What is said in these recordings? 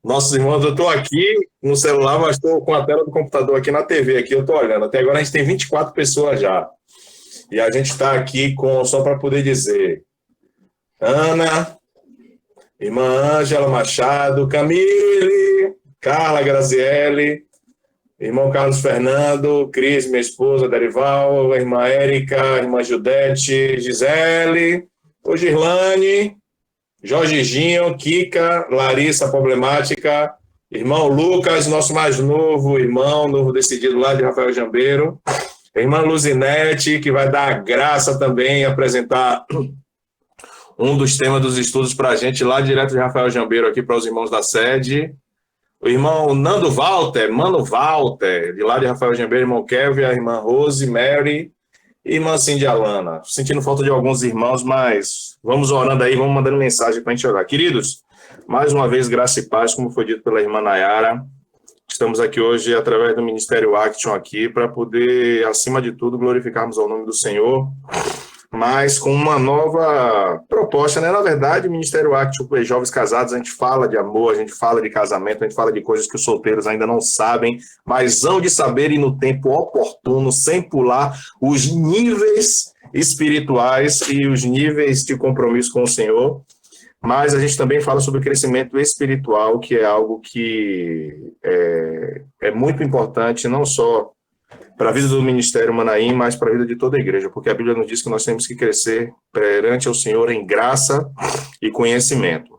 Nossos irmãos, eu estou aqui no celular, mas estou com a tela do computador aqui na TV, aqui eu estou olhando. Até agora a gente tem 24 pessoas já. E a gente está aqui só para poder dizer, Ana, irmã Ângela Machado, Camille, Carla Graziele, irmão Carlos Fernando, Cris, minha esposa, Derival, a irmã Érica, a irmã Judete, Gisele, o Girlane, Jorginho, Kika, Larissa Problemática, irmão Lucas, nosso mais novo irmão, novo decidido lá de Rafael Jambeiro, a irmã Luzinete, que vai dar a graça também apresentar um dos temas dos estudos para a gente lá direto de Rafael Jambeiro aqui para os irmãos da sede. O irmão Nando Walter, Mano Walter, de lá de Rafael Jambeiro, irmão Kevin, a irmã Rose, Mary e irmã Cindy Alana. Sentindo falta de alguns irmãos, mas vamos orando aí, vamos mandando mensagem para a gente orar. Queridos, mais uma vez, graça e paz, como foi dito pela irmã Nayara. Estamos aqui hoje através do Ministério Action aqui para poder, acima de tudo, glorificarmos ao nome do Senhor, mas com uma nova proposta, né? Na verdade, o Ministério Action para jovens casados, a gente fala de amor, a gente fala de casamento, a gente fala de coisas que os solteiros ainda não sabem, mas hão de saber e no tempo oportuno, sem pular os níveis espirituais e os níveis de compromisso com o Senhor. Mas a gente também fala sobre o crescimento espiritual, que é algo que é muito importante, não só para a vida do Ministério Manaim, mas para a vida de toda a igreja, porque a Bíblia nos diz que nós temos que crescer perante ao Senhor em graça e conhecimento.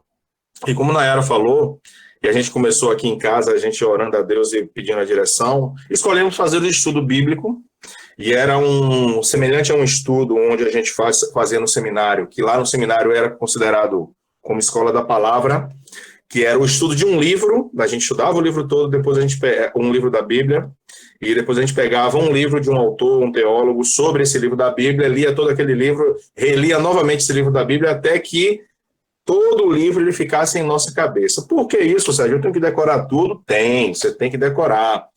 E como Nayara falou, e a gente começou aqui em casa, a gente orando a Deus e pedindo a direção, escolhemos fazer o estudo bíblico, e era semelhante a um estudo onde a gente fazia no seminário, que lá no seminário era considerado como escola da palavra, que era o estudo de um livro, a gente estudava o livro todo, depois um livro da Bíblia, e depois a gente pegava um livro de um autor, um teólogo, sobre esse livro da Bíblia, lia todo aquele livro, relia novamente esse livro da Bíblia, até que todo o livro ele ficasse em nossa cabeça. Por que isso, Sérgio? Eu tenho que decorar tudo? Você tem que decorar.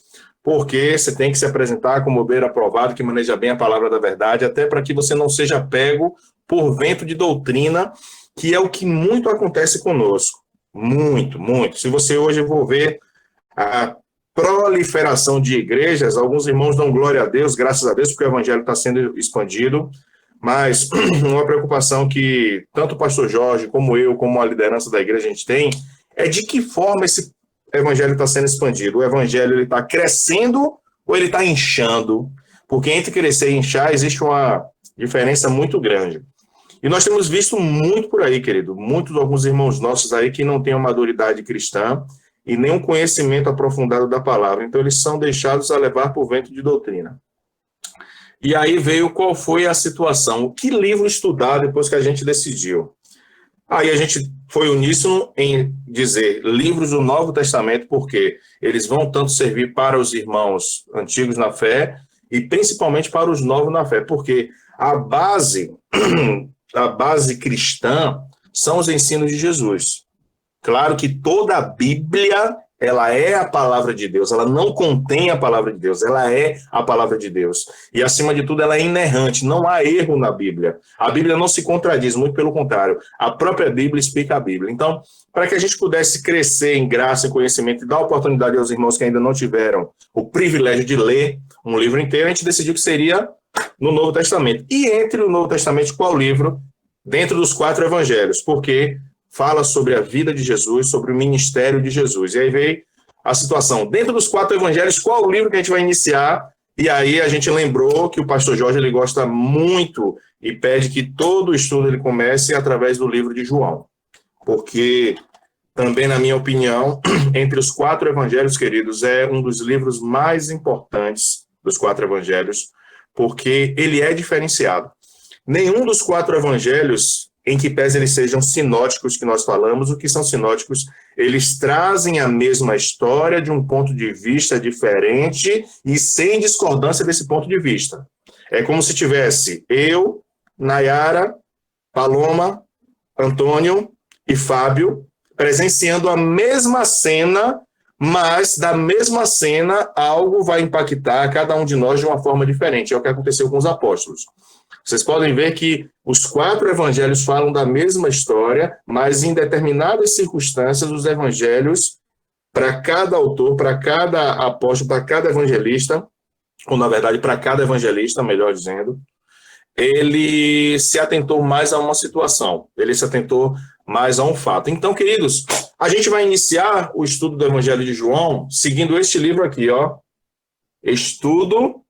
Porque você tem que se apresentar como obreiro aprovado, que maneja bem a palavra da verdade, até para que você não seja pego por vento de doutrina, que é o que muito acontece conosco. Muito, muito. Se você hoje for ver a proliferação de igrejas, alguns irmãos dão glória a Deus, graças a Deus, porque o evangelho está sendo expandido, mas uma preocupação que tanto o pastor Jorge, como eu, como a liderança da igreja a gente tem, é de que forma esse evangelho está sendo expandido. O evangelho está crescendo ou ele está inchando? Porque entre crescer e inchar existe uma diferença muito grande. E nós temos visto muito por aí, querido, alguns irmãos nossos aí que não têm uma maduridade cristã e nem um conhecimento aprofundado da palavra. Então, eles são deixados a levar por vento de doutrina. E aí veio qual foi a situação. Que livro estudar depois que a gente decidiu? Aí a gente foi uníssono em dizer livros do Novo Testamento, porque eles vão tanto servir para os irmãos antigos na fé e principalmente para os novos na fé, porque a base cristã são os ensinos de Jesus. Claro que toda a Bíblia, ela é a palavra de Deus, ela não contém a palavra de Deus, ela é a palavra de Deus. E, acima de tudo, ela é inerrante, não há erro na Bíblia. A Bíblia não se contradiz, muito pelo contrário. A própria Bíblia explica a Bíblia. Então, para que a gente pudesse crescer em graça e conhecimento e dar oportunidade aos irmãos que ainda não tiveram o privilégio de ler um livro inteiro, a gente decidiu que seria no Novo Testamento. E entre o Novo Testamento, qual livro? Dentro dos 4 evangelhos, porque fala sobre a vida de Jesus, sobre o ministério de Jesus. E aí veio a situação. Dentro dos 4 evangelhos, qual o livro que a gente vai iniciar? E aí a gente lembrou que o pastor Jorge ele gosta muito e pede que todo o estudo ele comece através do livro de João. Porque também, na minha opinião, entre os 4 evangelhos, queridos, é um dos livros mais importantes dos 4 evangelhos, porque ele é diferenciado. Nenhum dos 4 evangelhos, em que pese eles sejam sinóticos que nós falamos, o que são sinóticos, eles trazem a mesma história de um ponto de vista diferente e sem discordância desse ponto de vista. É como se tivesse eu, Nayara, Paloma, Antônio e Fábio presenciando a mesma cena, mas da mesma cena algo vai impactar cada um de nós de uma forma diferente. É o que aconteceu com os apóstolos. Vocês podem ver que os 4 evangelhos falam da mesma história, mas em determinadas circunstâncias os evangelhos para cada autor, para cada apóstolo, para cada evangelista, ou na verdade para cada evangelista, melhor dizendo, ele se atentou mais a uma situação, ele se atentou mais a um fato. Então, queridos, a gente vai iniciar o estudo do Evangelho de João seguindo este livro aqui, ó, Estudo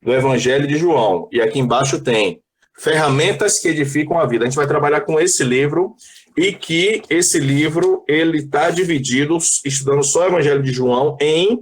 do Evangelho de João. E aqui embaixo tem Ferramentas que Edificam a Vida. A gente vai trabalhar com esse livro e que esse livro ele está dividido, estudando só o Evangelho de João, em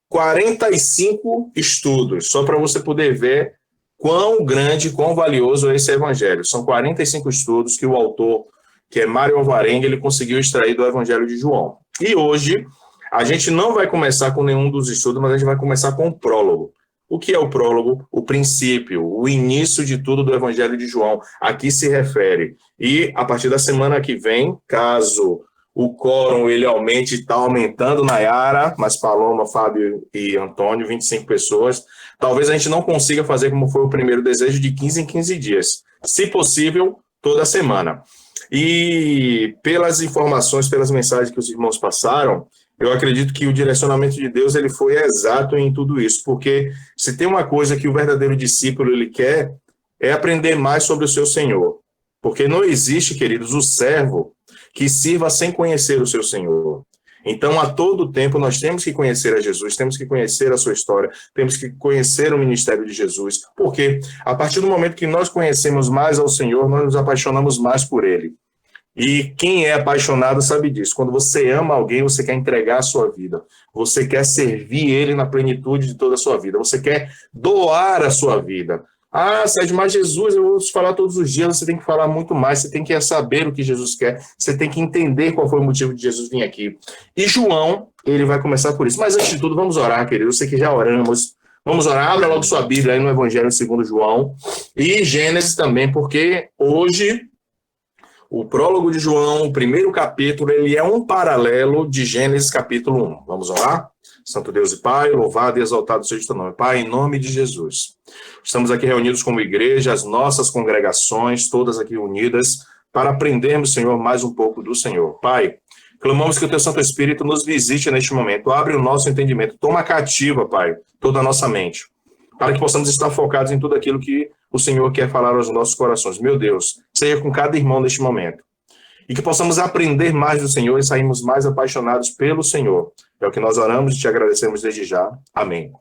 45 estudos, só para você poder ver quão grande, quão valioso é esse evangelho. São 45 estudos que o autor, que é Mário Alvarenga, ele conseguiu extrair do Evangelho de João. E hoje, a gente não vai começar com nenhum dos estudos, mas a gente vai começar com o prólogo. O que é o prólogo? O princípio, o início de tudo do Evangelho de João. Aqui se refere. E a partir da semana que vem, caso o quórum ele aumente, está aumentando, Nayara, mas Paloma, Fábio e Antônio, 25 pessoas. Talvez a gente não consiga fazer como foi o primeiro desejo, de 15 em 15 dias. Se possível, toda semana. E pelas informações, pelas mensagens que os irmãos passaram, eu acredito que o direcionamento de Deus ele foi exato em tudo isso, porque se tem uma coisa que o verdadeiro discípulo ele quer, é aprender mais sobre o seu Senhor. Porque não existe, queridos, o servo que sirva sem conhecer o seu Senhor. Então, a todo tempo, nós temos que conhecer a Jesus, temos que conhecer a sua história, temos que conhecer o ministério de Jesus, porque a partir do momento que nós conhecemos mais ao Senhor, nós nos apaixonamos mais por Ele. E quem é apaixonado sabe disso. Quando você ama alguém, você quer entregar a sua vida. Você quer servir Ele na plenitude de toda a sua vida. Você quer doar a sua vida. Ah, Sérgio, mas Jesus, eu vou te falar todos os dias, você tem que falar muito mais, você tem que saber o que Jesus quer, você tem que entender qual foi o motivo de Jesus vir aqui. E João, ele vai começar por isso. Mas antes de tudo, vamos orar, querido. Eu sei que já oramos. Vamos orar, abra logo sua Bíblia aí no Evangelho segundo João e Gênesis também, porque hoje o prólogo de João, o primeiro capítulo, ele é um paralelo de Gênesis capítulo 1. Vamos orar? Santo Deus e Pai, louvado e exaltado seja o teu nome. Pai, em nome de Jesus. Estamos aqui reunidos como igreja, as nossas congregações, todas aqui unidas, para aprendermos, Senhor, mais um pouco do Senhor. Pai, clamamos que o teu Santo Espírito nos visite neste momento, abre o nosso entendimento, toma cativa, Pai, toda a nossa mente, para que possamos estar focados em tudo aquilo que o Senhor quer falar aos nossos corações. Meu Deus, seja com cada irmão neste momento. E que possamos aprender mais do Senhor e sairmos mais apaixonados pelo Senhor. É o que nós oramos e te agradecemos desde já. Amém.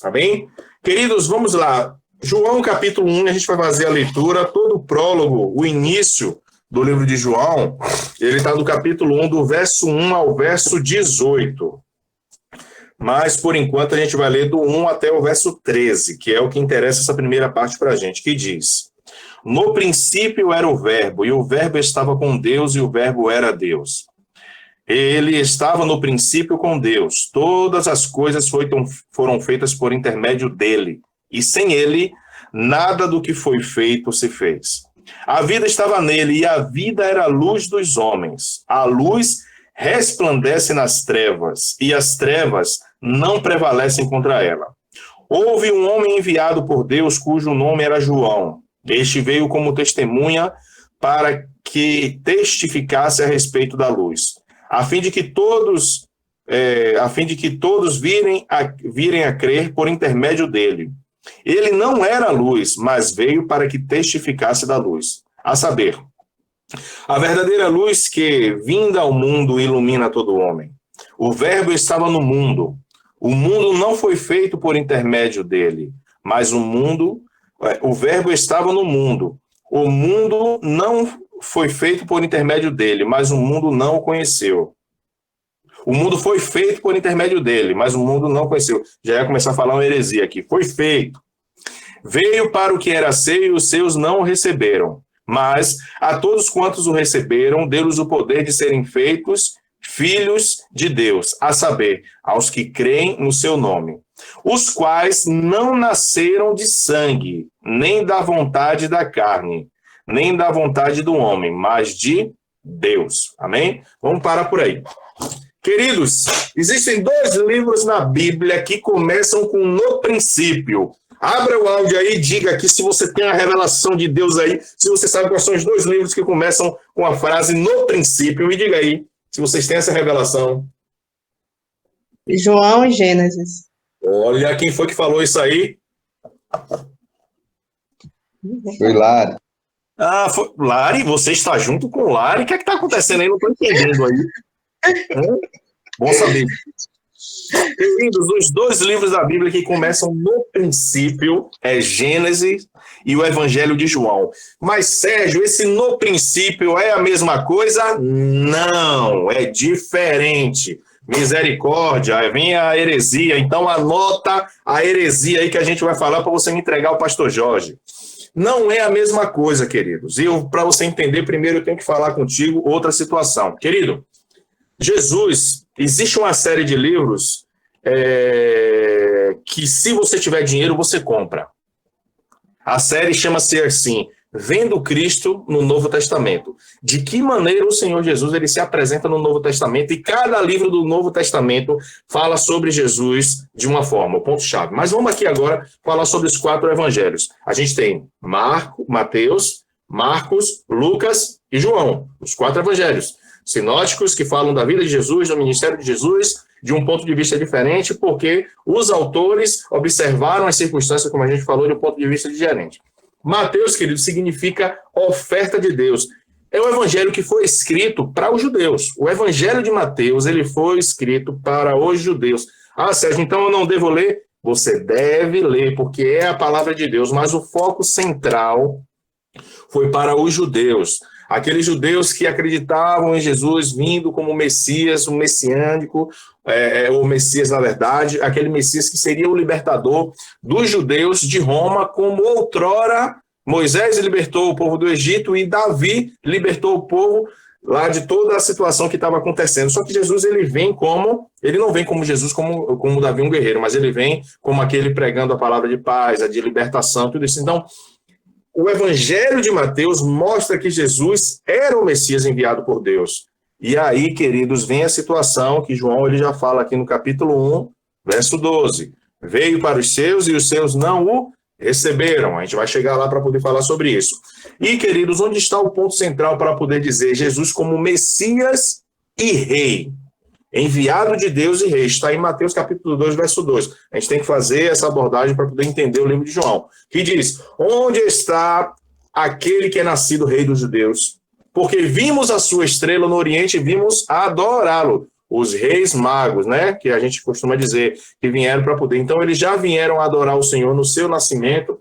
Amém? Queridos, vamos lá. João capítulo 1, a gente vai fazer a leitura, todo o prólogo, o início do livro de João, ele está no capítulo 1, do verso 1 ao verso 18. Mas, por enquanto, a gente vai ler do 1 até o verso 13, que é o que interessa essa primeira parte para a gente, que diz: No princípio era o Verbo, e o Verbo estava com Deus, e o Verbo era Deus. Ele estava no princípio com Deus. Todas as coisas foram feitas por intermédio dele, e sem ele, nada do que foi feito se fez. A vida estava nele, e a vida era a luz dos homens. A luz resplandece nas trevas, e as trevas não prevalecem contra ela. Houve um homem enviado por Deus, cujo nome era João. Este veio como testemunha para que testificasse a respeito da luz, a fim de que todos virem a crer por intermédio dele. Ele não era luz, mas veio para que testificasse da luz, a saber, a verdadeira luz que, vinda ao mundo, ilumina todo homem. O Verbo estava no mundo. O mundo não foi feito por intermédio dele, mas o Verbo estava no mundo. O mundo não foi feito por intermédio dele, mas o mundo não o conheceu. O mundo foi feito por intermédio dele, mas o mundo não o conheceu. Já ia começar a falar uma heresia aqui. Foi feito. Veio para o que era seu e os seus não o receberam. Mas a todos quantos o receberam, deu-lhes o poder de serem feitos filhos de Deus, a saber, aos que creem no seu nome, os quais não nasceram de sangue, nem da vontade da carne, nem da vontade do homem, mas de Deus. Amém? Vamos parar por aí. Queridos, existem 2 livros na Bíblia que começam com no princípio. Abra o áudio aí e diga aqui se você tem a revelação de Deus aí, se você sabe quais são os 2 livros que começam com a frase no princípio, e diga aí Se vocês têm essa revelação. João e Gênesis. Olha, quem foi que falou isso aí? Foi Lari. Ah, foi Lari, você está junto com Lari? O que é que está acontecendo aí? Não estou entendendo aí. Bom saber. Queridos, os dois livros da Bíblia que começam no princípio é Gênesis e o Evangelho de João. Mas, Sérgio, esse no princípio é a mesma coisa? Não, é diferente. Misericórdia, vem a heresia. Então, anota a heresia aí que a gente vai falar para você me entregar ao pastor Jorge. Não é a mesma coisa, queridos. E para você entender, primeiro eu tenho que falar contigo outra situação. Querido, Jesus, existe uma série de livros que, se você tiver dinheiro, você compra. A série chama-se assim, Vendo Cristo no Novo Testamento. De que maneira o Senhor Jesus ele se apresenta no Novo Testamento, e cada livro do Novo Testamento fala sobre Jesus de uma forma, o ponto-chave. Mas vamos aqui agora falar sobre os 4 evangelhos. A gente tem Mateus, Marcos, Lucas e João, os 4 evangelhos. Sinóticos que falam da vida de Jesus, do ministério de Jesus, de um ponto de vista diferente, porque os autores observaram as circunstâncias, como a gente falou, de um ponto de vista diferente. Mateus, querido, significa oferta de Deus. É o evangelho que foi escrito para os judeus. O evangelho de Mateus, ele foi escrito para os judeus. Ah, Sérgio, então eu não devo ler? Você deve ler, porque é a palavra de Deus, mas o foco central foi para os judeus. Aqueles judeus que acreditavam em Jesus vindo como Messias, o messiânico, o Messias, na verdade, aquele Messias que seria o libertador dos judeus de Roma, como outrora Moisés libertou o povo do Egito e Davi libertou o povo lá de toda a situação que estava acontecendo. Só que Jesus, ele não vem como Jesus, como Davi, um guerreiro, mas ele vem como aquele pregando a palavra de paz, a de libertação, tudo isso. Então, o Evangelho de Mateus mostra que Jesus era o Messias enviado por Deus. E aí, queridos, vem a situação que João ele já fala aqui no capítulo 1, verso 12. Veio para os seus e os seus não o receberam. A gente vai chegar lá para poder falar sobre isso. E, queridos, onde está o ponto central para poder dizer Jesus como Messias e Rei? Enviado de Deus e Rei. Está em Mateus capítulo 2, verso 2. A gente tem que fazer essa abordagem para poder entender o livro de João, que diz, onde está aquele que é nascido Rei dos judeus? Porque vimos a sua estrela no Oriente e vimos adorá-lo. Os reis magos, né, que a gente costuma dizer, que vieram para poder. Então, eles já vieram adorar o Senhor no seu nascimento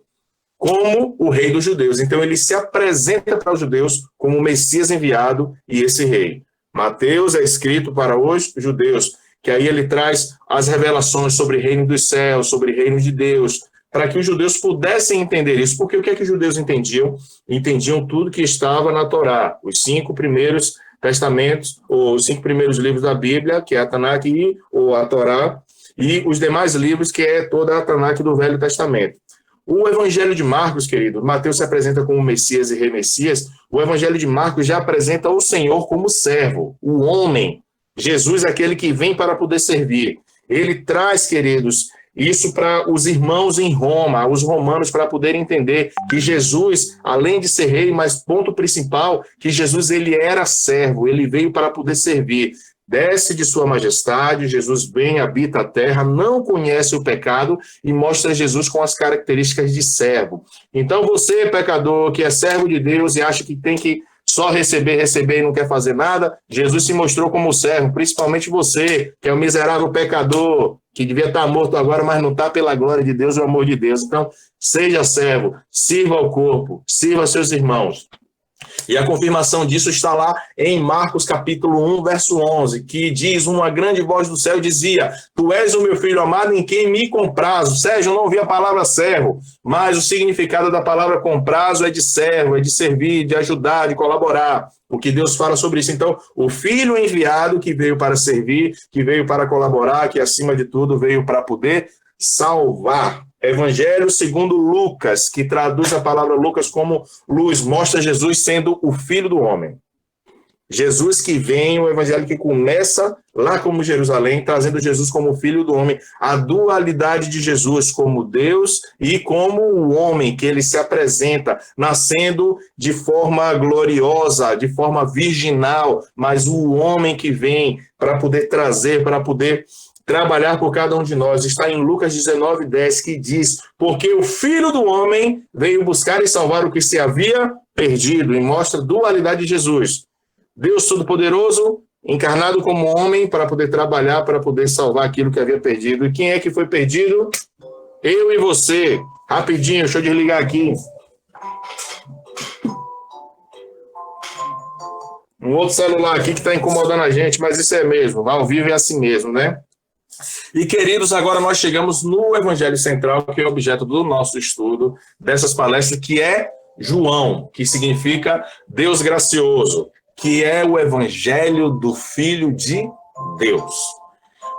como o Rei dos judeus. Então, ele se apresenta para os judeus como o Messias enviado e esse Rei. Mateus é escrito para os judeus, que aí ele traz as revelações sobre o reino dos céus, sobre o reino de Deus, para que os judeus pudessem entender isso. Porque o que é que os judeus entendiam? Entendiam tudo que estava na Torá, os 5 primeiros testamentos, os 5 primeiros livros da Bíblia, que é a Tanakh ou a Torá, e os demais livros, que é toda a Tanakh do Velho Testamento. O Evangelho de Marcos, querido, Mateus se apresenta como Messias e Rei Messias, o Evangelho de Marcos já apresenta o Senhor como servo, o homem. Jesus é aquele que vem para poder servir. Ele traz, queridos, isso para os irmãos em Roma, os romanos, para poderem entender que Jesus, além de ser rei, mas ponto principal, que Jesus ele era servo, ele veio para poder servir. Desce de sua majestade, Jesus vem, habita a terra, não conhece o pecado e mostra Jesus com as características de servo. Então você, pecador, que é servo de Deus e acha que tem que só receber e não quer fazer nada, Jesus se mostrou como servo, principalmente você, que é um miserável pecador, que devia estar morto agora, mas não está pela glória de Deus e o amor de Deus. Então, seja servo, sirva ao corpo, sirva aos seus irmãos. E a confirmação disso está lá em Marcos capítulo 1, verso 11, que diz, uma grande voz do céu dizia, tu és o meu filho amado em quem me comprazo. Sérgio, eu não ouvi a palavra servo, mas o significado da palavra comprazo é de servo, é de servir, de ajudar, de colaborar. O que Deus fala sobre isso. Então, o filho enviado que veio para servir, que veio para colaborar, que acima de tudo veio para poder salvar. Evangelho segundo Lucas, que traduz a palavra Lucas como luz, mostra Jesus sendo o Filho do Homem. Jesus que vem, o evangelho que começa lá como Jerusalém, trazendo Jesus como filho do homem, a dualidade de Jesus como Deus e como o homem, que ele se apresenta, nascendo de forma gloriosa, de forma virginal, mas o homem que vem para poder trazer, para poder trabalhar por cada um de nós. Está em Lucas 19:10, que diz: porque o Filho do Homem veio buscar e salvar o que se havia perdido, e mostra a dualidade de Jesus. Deus Todo-Poderoso, encarnado como homem, para poder trabalhar, para poder salvar aquilo que havia perdido. E quem é que foi perdido? Eu e você. Rapidinho, deixa eu desligar aqui. Um outro celular aqui que está incomodando a gente, mas isso é mesmo. Ao vivo é assim mesmo, né? E, queridos, agora nós chegamos no Evangelho Central, que é o objeto do nosso estudo, dessas palestras, que é João, que significa Deus gracioso, que é o Evangelho do Filho de Deus.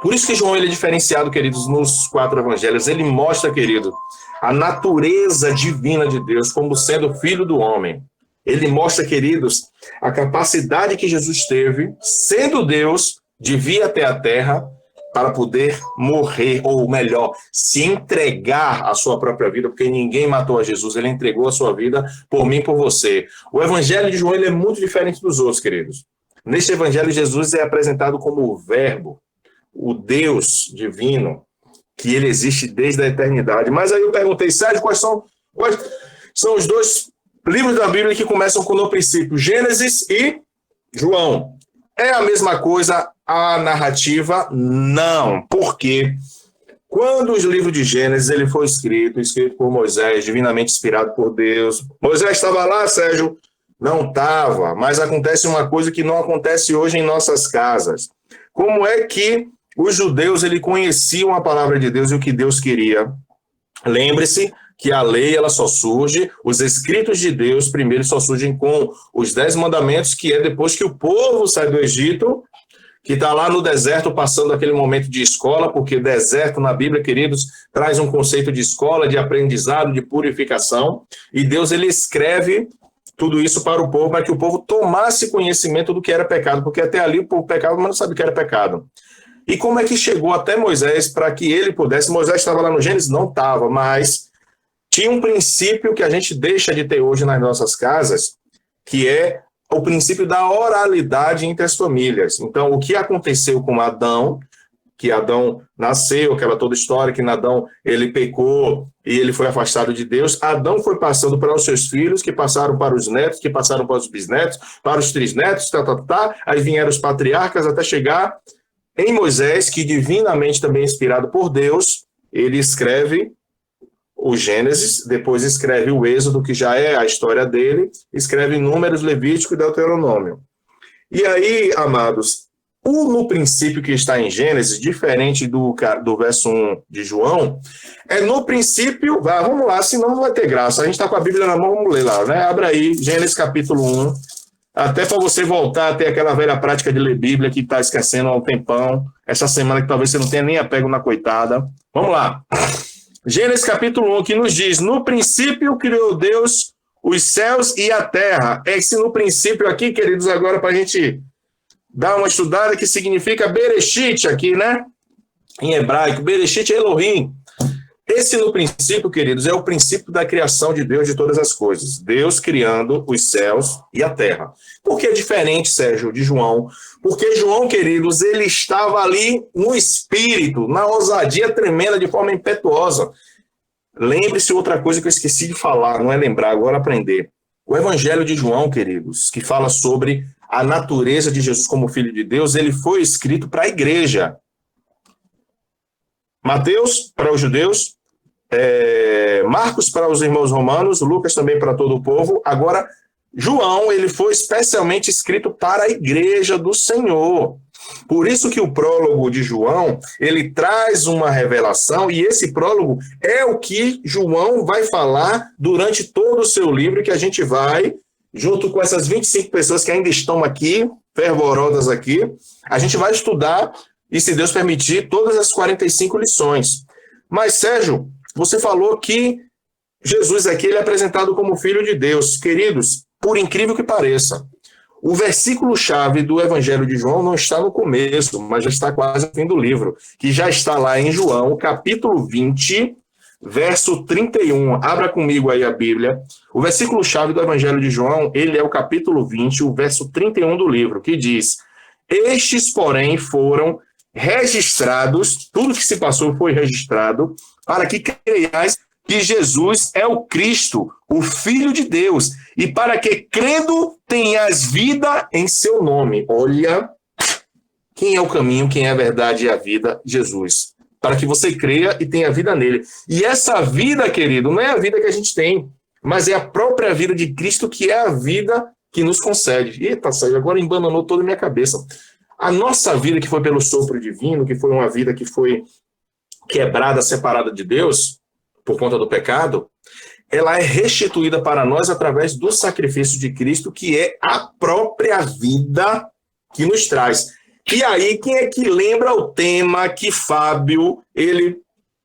Por isso que João ele é diferenciado, queridos, nos 4 evangelhos. Ele mostra, querido, a natureza divina de Deus como sendo filho do homem. Ele mostra, queridos, a capacidade que Jesus teve, sendo Deus, de vir até a terra para poder morrer, ou melhor, se entregar à sua própria vida, porque ninguém matou a Jesus, ele entregou a sua vida por mim e por você. O evangelho de João ele é muito diferente dos outros, queridos. Neste evangelho, Jesus é apresentado como o Verbo, o Deus divino, que ele existe desde a eternidade. Mas aí eu perguntei, Sérgio, quais são os 2 livros da Bíblia que começam com no princípio? Gênesis e João. É a mesma coisa a narrativa? Não. Por quê? Quando o livro de Gênesis ele foi escrito por Moisés, divinamente inspirado por Deus. Moisés estava lá, Sérgio? Não estava, mas acontece uma coisa que não acontece hoje em nossas casas. Como é que os judeus ele conheciam a palavra de Deus e o que Deus queria? Lembre-se que a lei ela só surge, os escritos de Deus primeiro só surgem com os 10 mandamentos, que é depois que o povo sai do Egito, que está lá no deserto passando aquele momento de escola, porque deserto na Bíblia, queridos, traz um conceito de escola, de aprendizado, de purificação, e Deus ele escreve tudo isso para o povo, para que o povo tomasse conhecimento do que era pecado, porque até ali o povo pecava, mas não sabia o que era pecado. E como é que chegou até Moisés para que ele pudesse? Moisés estava lá no Gênesis? Não estava, mas tinha um princípio que a gente deixa de ter hoje nas nossas casas, que é o princípio da oralidade entre as famílias. Então, o que aconteceu com Adão, que Adão nasceu, aquela toda história que Adão ele pecou e ele foi afastado de Deus, Adão foi passando para os seus filhos, que passaram para os netos, que passaram para os bisnetos, para os trisnetos, aí vieram os patriarcas até chegar em Moisés, que divinamente também inspirado por Deus, ele escreve o Gênesis, depois escreve o Êxodo, que já é a história dele, escreve Números, Levítico e Deuteronômio. E aí, amados, o no princípio que está em Gênesis, diferente do verso 1 de João, é no princípio, vamos lá, senão não vai ter graça. A gente está com a Bíblia na mão, vamos ler lá, né? Abra aí, Gênesis capítulo 1, até para você voltar a ter aquela velha prática de ler Bíblia que está esquecendo há um tempão, essa semana que talvez você não tenha nem apego na coitada. Vamos lá. Gênesis capítulo 1, que nos diz: no princípio criou Deus os céus e a terra. Esse no princípio aqui, queridos, agora para a gente dar uma estudada, que significa Bereshit aqui, né? Em hebraico, Bereshit Elohim. Esse no princípio, queridos, é o princípio da criação de Deus de todas as coisas. Deus criando os céus e a terra. Por que é diferente, Sérgio, de João? Porque João, queridos, ele estava ali no espírito, na ousadia tremenda, de forma impetuosa. Lembre-se outra coisa que eu esqueci de falar, não é lembrar, agora aprender. O Evangelho de João, queridos, que fala sobre a natureza de Jesus como Filho de Deus, ele foi escrito para a igreja. Mateus, para os judeus, Marcos para os irmãos romanos, Lucas também para todo o povo. Agora, João, ele foi especialmente escrito para a igreja do Senhor. Por isso que o prólogo de João, ele traz uma revelação, e esse prólogo é o que João vai falar durante todo o seu livro, que a gente vai, junto com essas 25 pessoas que ainda estão aqui, fervorosas aqui, a gente vai estudar, e se Deus permitir, todas as 45 lições. Mas, Sérgio, você falou que Jesus aqui ele é apresentado como Filho de Deus. Queridos, por incrível que pareça, O versículo-chave do Evangelho de João não está no começo, mas já está quase no fim do livro, que já está lá em João, capítulo 20, verso 31. Abra comigo aí a Bíblia. O versículo-chave do Evangelho de João, ele é o capítulo 20, o verso 31 do livro, que diz: estes, porém, foram registrados, tudo que se passou foi registrado, para que creiais que Jesus é o Cristo, o Filho de Deus, e para que, crendo, tenhas vida em seu nome. Olha, quem é o caminho, quem é a verdade e a vida? Jesus. Para que você creia e tenha vida nele. E essa vida, querido, não é a vida que a gente tem, mas é a própria vida de Cristo, que é a vida que nos concede. Eita, Sérgio, agora embananou toda a minha cabeça. A nossa vida, que foi pelo sopro divino, que foi uma vida que foi quebrada, separada de Deus, por conta do pecado, ela é restituída para nós através do sacrifício de Cristo, que é a própria vida que nos traz. E aí, quem é que lembra o tema que Fábio, ele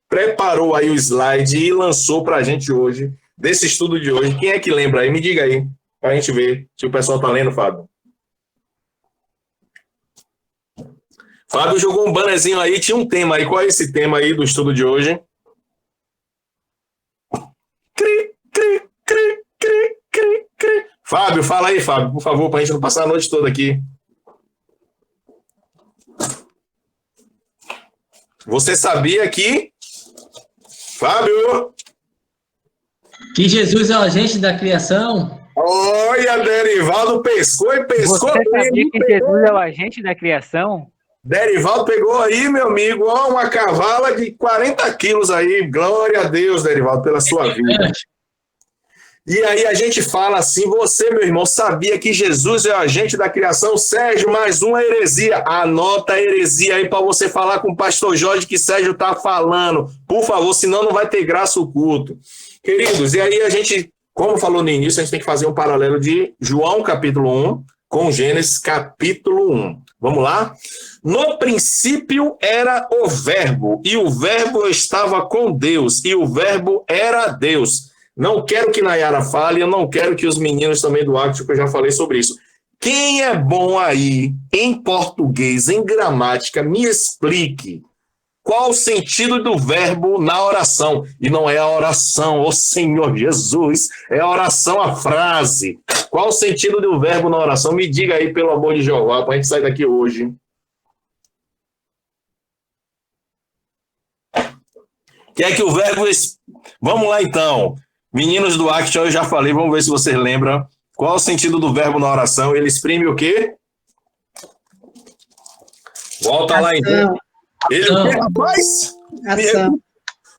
preparou aí o slide e lançou para a gente hoje, desse estudo de hoje? Quem é que lembra aí? Me diga aí, para a gente ver se o pessoal está lendo, Fábio. Fábio jogou um bannerzinho aí, tinha um tema aí. Qual é esse tema aí do estudo de hoje? Fábio, fala aí, Fábio, por favor, para a gente não passar a noite toda aqui. Você sabia que... Fábio! Que Jesus é o agente da criação? Olha, Derivaldo pescou e pescou. Você sabia que Jesus é o agente da criação? Derivaldo pegou aí, meu amigo, ó, uma cavala de 40 quilos aí. Glória a Deus, Derivaldo, pela sua vida. E aí a gente fala assim: você, meu irmão, sabia que Jesus é o agente da criação? Sérgio, mais uma heresia. Anota a heresia aí para você falar com o pastor Jorge que Sérgio está falando. Por favor, senão não vai ter graça o culto. Queridos, e aí a gente, como falou no início, a gente tem que fazer um paralelo de João capítulo 1 com Gênesis capítulo 1. Vamos lá? No princípio era o Verbo, e o Verbo estava com Deus, e o Verbo era Deus. Não quero que Nayara fale, eu não quero que os meninos também do Acto, que eu já falei sobre isso. Quem é bom aí, em português, em gramática, me explique qual o sentido do verbo na oração. E não é a oração, ô Senhor Jesus, é a oração, a frase. Qual o sentido do verbo na oração? Me diga aí, pelo amor de Jeová, para a gente sair daqui hoje. Que é que o verbo... Vamos lá, então. Meninos do Action, eu já falei, vamos ver se vocês lembram. Qual o sentido do verbo na oração? Ele exprime o quê? Volta lá, então. Ele o quê, rapaz? Ação.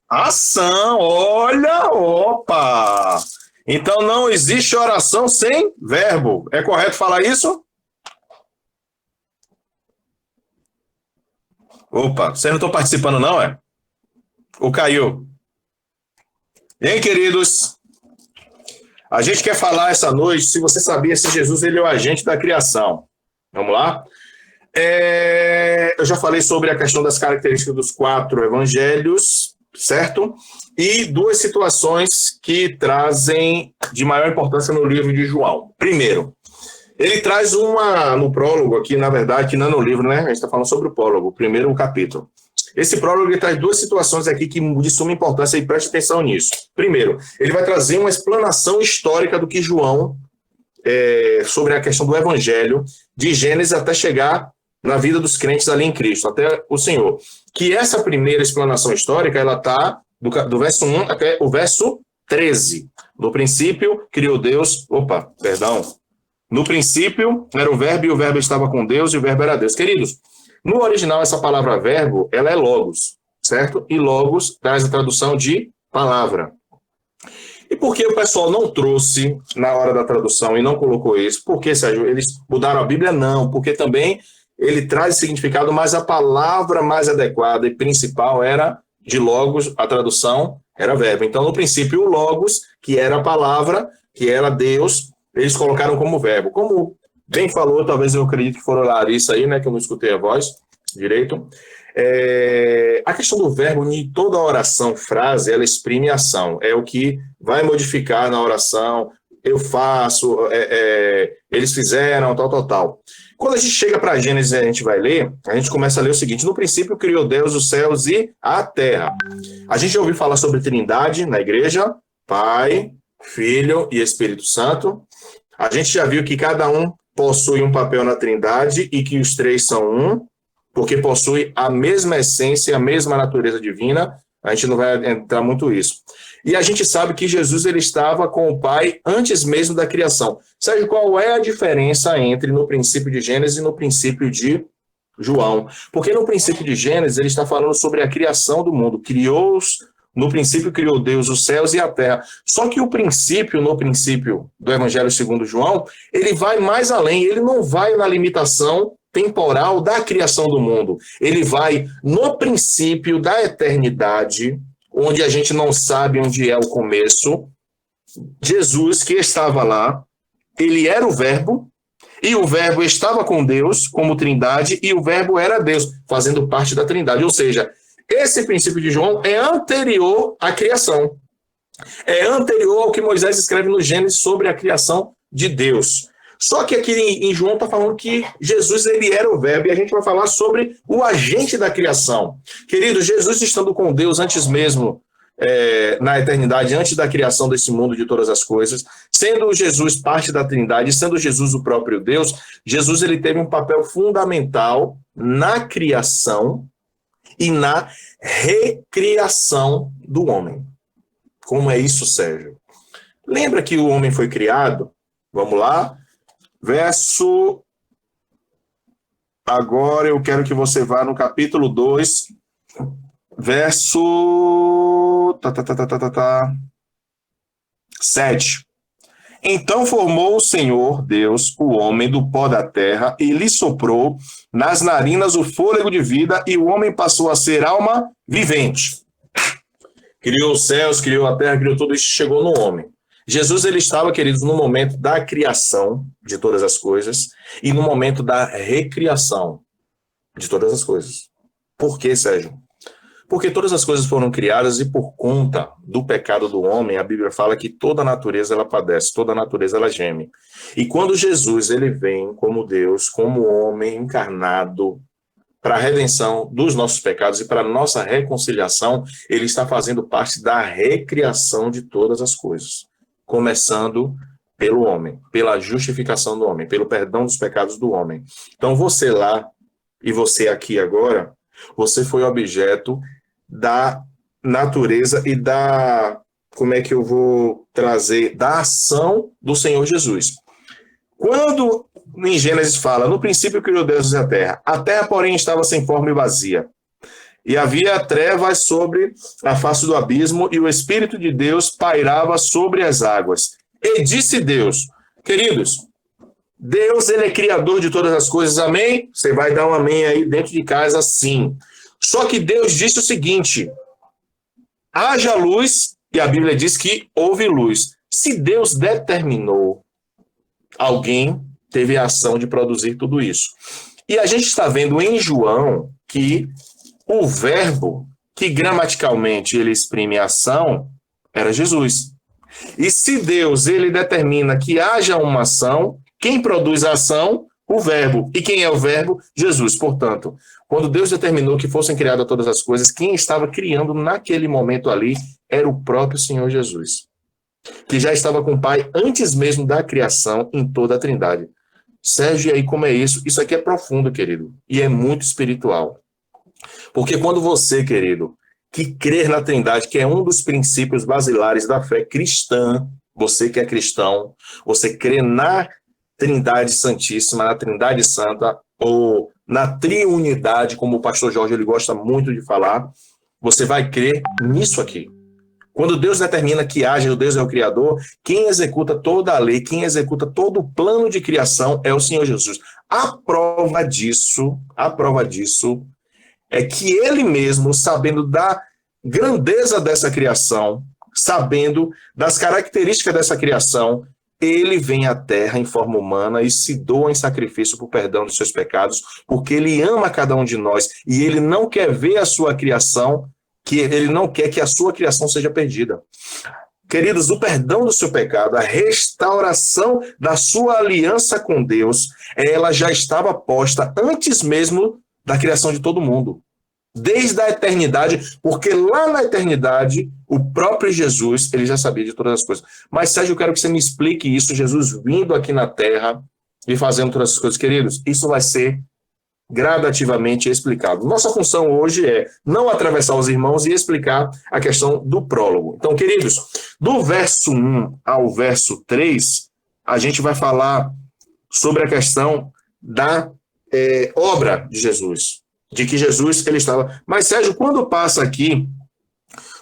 Ação, olha, opa! Então não existe oração sem verbo. É correto falar isso? Opa, vocês não estão participando não, é? Ou caiu? Hein, queridos? A gente quer falar essa noite se você sabia se Jesus ele é o agente da criação. Vamos lá? Eu já falei sobre a questão das características dos 4 evangelhos, certo? E 2 situações que trazem de maior importância no livro de João. Primeiro, ele traz no prólogo aqui, na verdade, que não é no livro, né? A gente está falando sobre o prólogo, o primeiro capítulo. Esse prólogo ele traz 2 situações aqui que de suma importância e preste atenção nisso. Primeiro, ele vai trazer uma explanação histórica do que João, sobre a questão do evangelho, de Gênesis até chegar na vida dos crentes ali em Cristo, até o Senhor. Que essa primeira explanação histórica, ela está do verso 1 até o verso 13. No princípio, criou Deus... No princípio, era o verbo, e o verbo estava com Deus, e o verbo era Deus. Queridos, no original, essa palavra verbo, ela é logos, certo? E logos traz a tradução de palavra. E por que o pessoal não trouxe na hora da tradução e não colocou isso? Por que, Sérgio, eles mudaram a Bíblia? Não, porque também ele traz significado, mas a palavra mais adequada e principal era de logos, a tradução era verbo. Então, no princípio, o logos, que era a palavra, que era Deus, eles colocaram como verbo. Como bem falou, talvez eu acredito que foram Larissa aí, né, que eu não escutei a voz direito. A questão do verbo, em toda oração, frase, ela exprime ação. É o que vai modificar na oração, eu faço, eles fizeram, tal. Quando a gente chega para Gênesis e a gente vai ler, a gente começa a ler o seguinte: no princípio criou Deus os céus e a terra. A gente já ouviu falar sobre Trindade na igreja, Pai, Filho e Espírito Santo. A gente já viu que cada um possui um papel na Trindade e que os três são um, porque possui a mesma essência, a mesma natureza divina. A gente não vai entrar muito nisso. E a gente sabe que Jesus ele estava com o Pai antes mesmo da criação. Sérgio, qual é a diferença entre no princípio de Gênesis e no princípio de João? Porque no princípio de Gênesis ele está falando sobre a criação do mundo. No princípio criou Deus os céus e a terra. Só que no princípio do Evangelho segundo João, ele vai mais além. Ele não vai na limitação temporal da criação do mundo. Ele vai no princípio da eternidade, onde a gente não sabe onde é o começo. Jesus, que estava lá, ele era o Verbo, e o Verbo estava com Deus como Trindade, e o Verbo era Deus, fazendo parte da Trindade. Ou seja, esse princípio de João é anterior à criação. É anterior ao que Moisés escreve no Gênesis sobre a criação de Deus. Só que aqui em João está falando que Jesus ele era o Verbo, e a gente vai falar sobre o agente da criação. Querido, Jesus estando com Deus antes mesmo, na eternidade, antes da criação desse mundo de todas as coisas, sendo Jesus parte da Trindade, sendo Jesus o próprio Deus, Jesus ele teve um papel fundamental na criação e na recriação do homem. Como é isso, Sérgio? Lembra que o homem foi criado? Vamos lá. Agora eu quero que você vá no capítulo 2, verso 7. Então formou o Senhor Deus o homem do pó da terra e lhe soprou nas narinas o fôlego de vida, e o homem passou a ser alma vivente. Criou os céus, criou a terra, criou tudo isso, chegou no homem. Jesus ele estava, queridos, no momento da criação de todas as coisas e no momento da recriação de todas as coisas. Por quê, Sérgio? Porque todas as coisas foram criadas e por conta do pecado do homem, a Bíblia fala que toda a natureza ela padece, toda a natureza ela geme. E quando Jesus ele vem como Deus, como homem encarnado, para a redenção dos nossos pecados e para a nossa reconciliação, ele está fazendo parte da recriação de todas as coisas. Começando pelo homem, pela justificação do homem, pelo perdão dos pecados do homem. Então você lá e você aqui agora, você foi objeto da natureza e da, como é que eu vou trazer, da ação do Senhor Jesus. Quando em Gênesis fala, no princípio criou Deus a terra, porém estava sem forma e vazia. E havia trevas sobre a face do abismo, e o Espírito de Deus pairava sobre as águas. E disse Deus, queridos, Deus ele é criador de todas as coisas, amém? Você vai dar um amém aí dentro de casa, sim. Só que Deus disse o seguinte, haja luz, e a Bíblia diz que houve luz. Se Deus determinou, alguém teve a ação de produzir tudo isso. E a gente está vendo em João que o verbo que gramaticalmente ele exprime a ação era Jesus. E se Deus ele determina que haja uma ação, quem produz a ação? O verbo. E quem é o verbo? Jesus. Portanto, quando Deus determinou que fossem criadas todas as coisas, quem estava criando naquele momento ali era o próprio Senhor Jesus, que já estava com o Pai antes mesmo da criação em toda a Trindade. Sérgio, e aí como é isso? Isso aqui é profundo, querido, e é muito espiritual. Porque quando você, querido, que crer na Trindade, que é um dos princípios basilares da fé cristã, você que é cristão, você crê na Trindade Santíssima, na Trindade Santa, ou na triunidade, como o pastor Jorge ele gosta muito de falar, você vai crer nisso aqui. Quando Deus determina que haja, o Deus é o Criador, quem executa toda a lei, quem executa todo o plano de criação é o Senhor Jesus. A prova disso é que ele mesmo, sabendo da grandeza dessa criação, sabendo das características dessa criação, ele vem à terra em forma humana e se doa em sacrifício por perdão dos seus pecados, porque ele ama cada um de nós e ele não quer ver a sua criação, que ele não quer que a sua criação seja perdida. queridos, o perdão do seu pecado, a restauração da sua aliança com Deus, ela já estava posta antes mesmo da criação de todo mundo. Desde a eternidade, porque lá na eternidade, o próprio Jesus, ele já sabia de todas as coisas. Mas, Sérgio, eu quero que você me explique isso, Jesus vindo aqui na Terra e fazendo todas essas coisas. Queridos, isso vai ser gradativamente explicado. Nossa função hoje é não atravessar os irmãos e explicar a questão do prólogo. Então, queridos, do verso 1 ao verso 3, a gente vai falar sobre a questão da obra de Jesus. De que Jesus, ele estava... Mas, Sérgio, quando passa aqui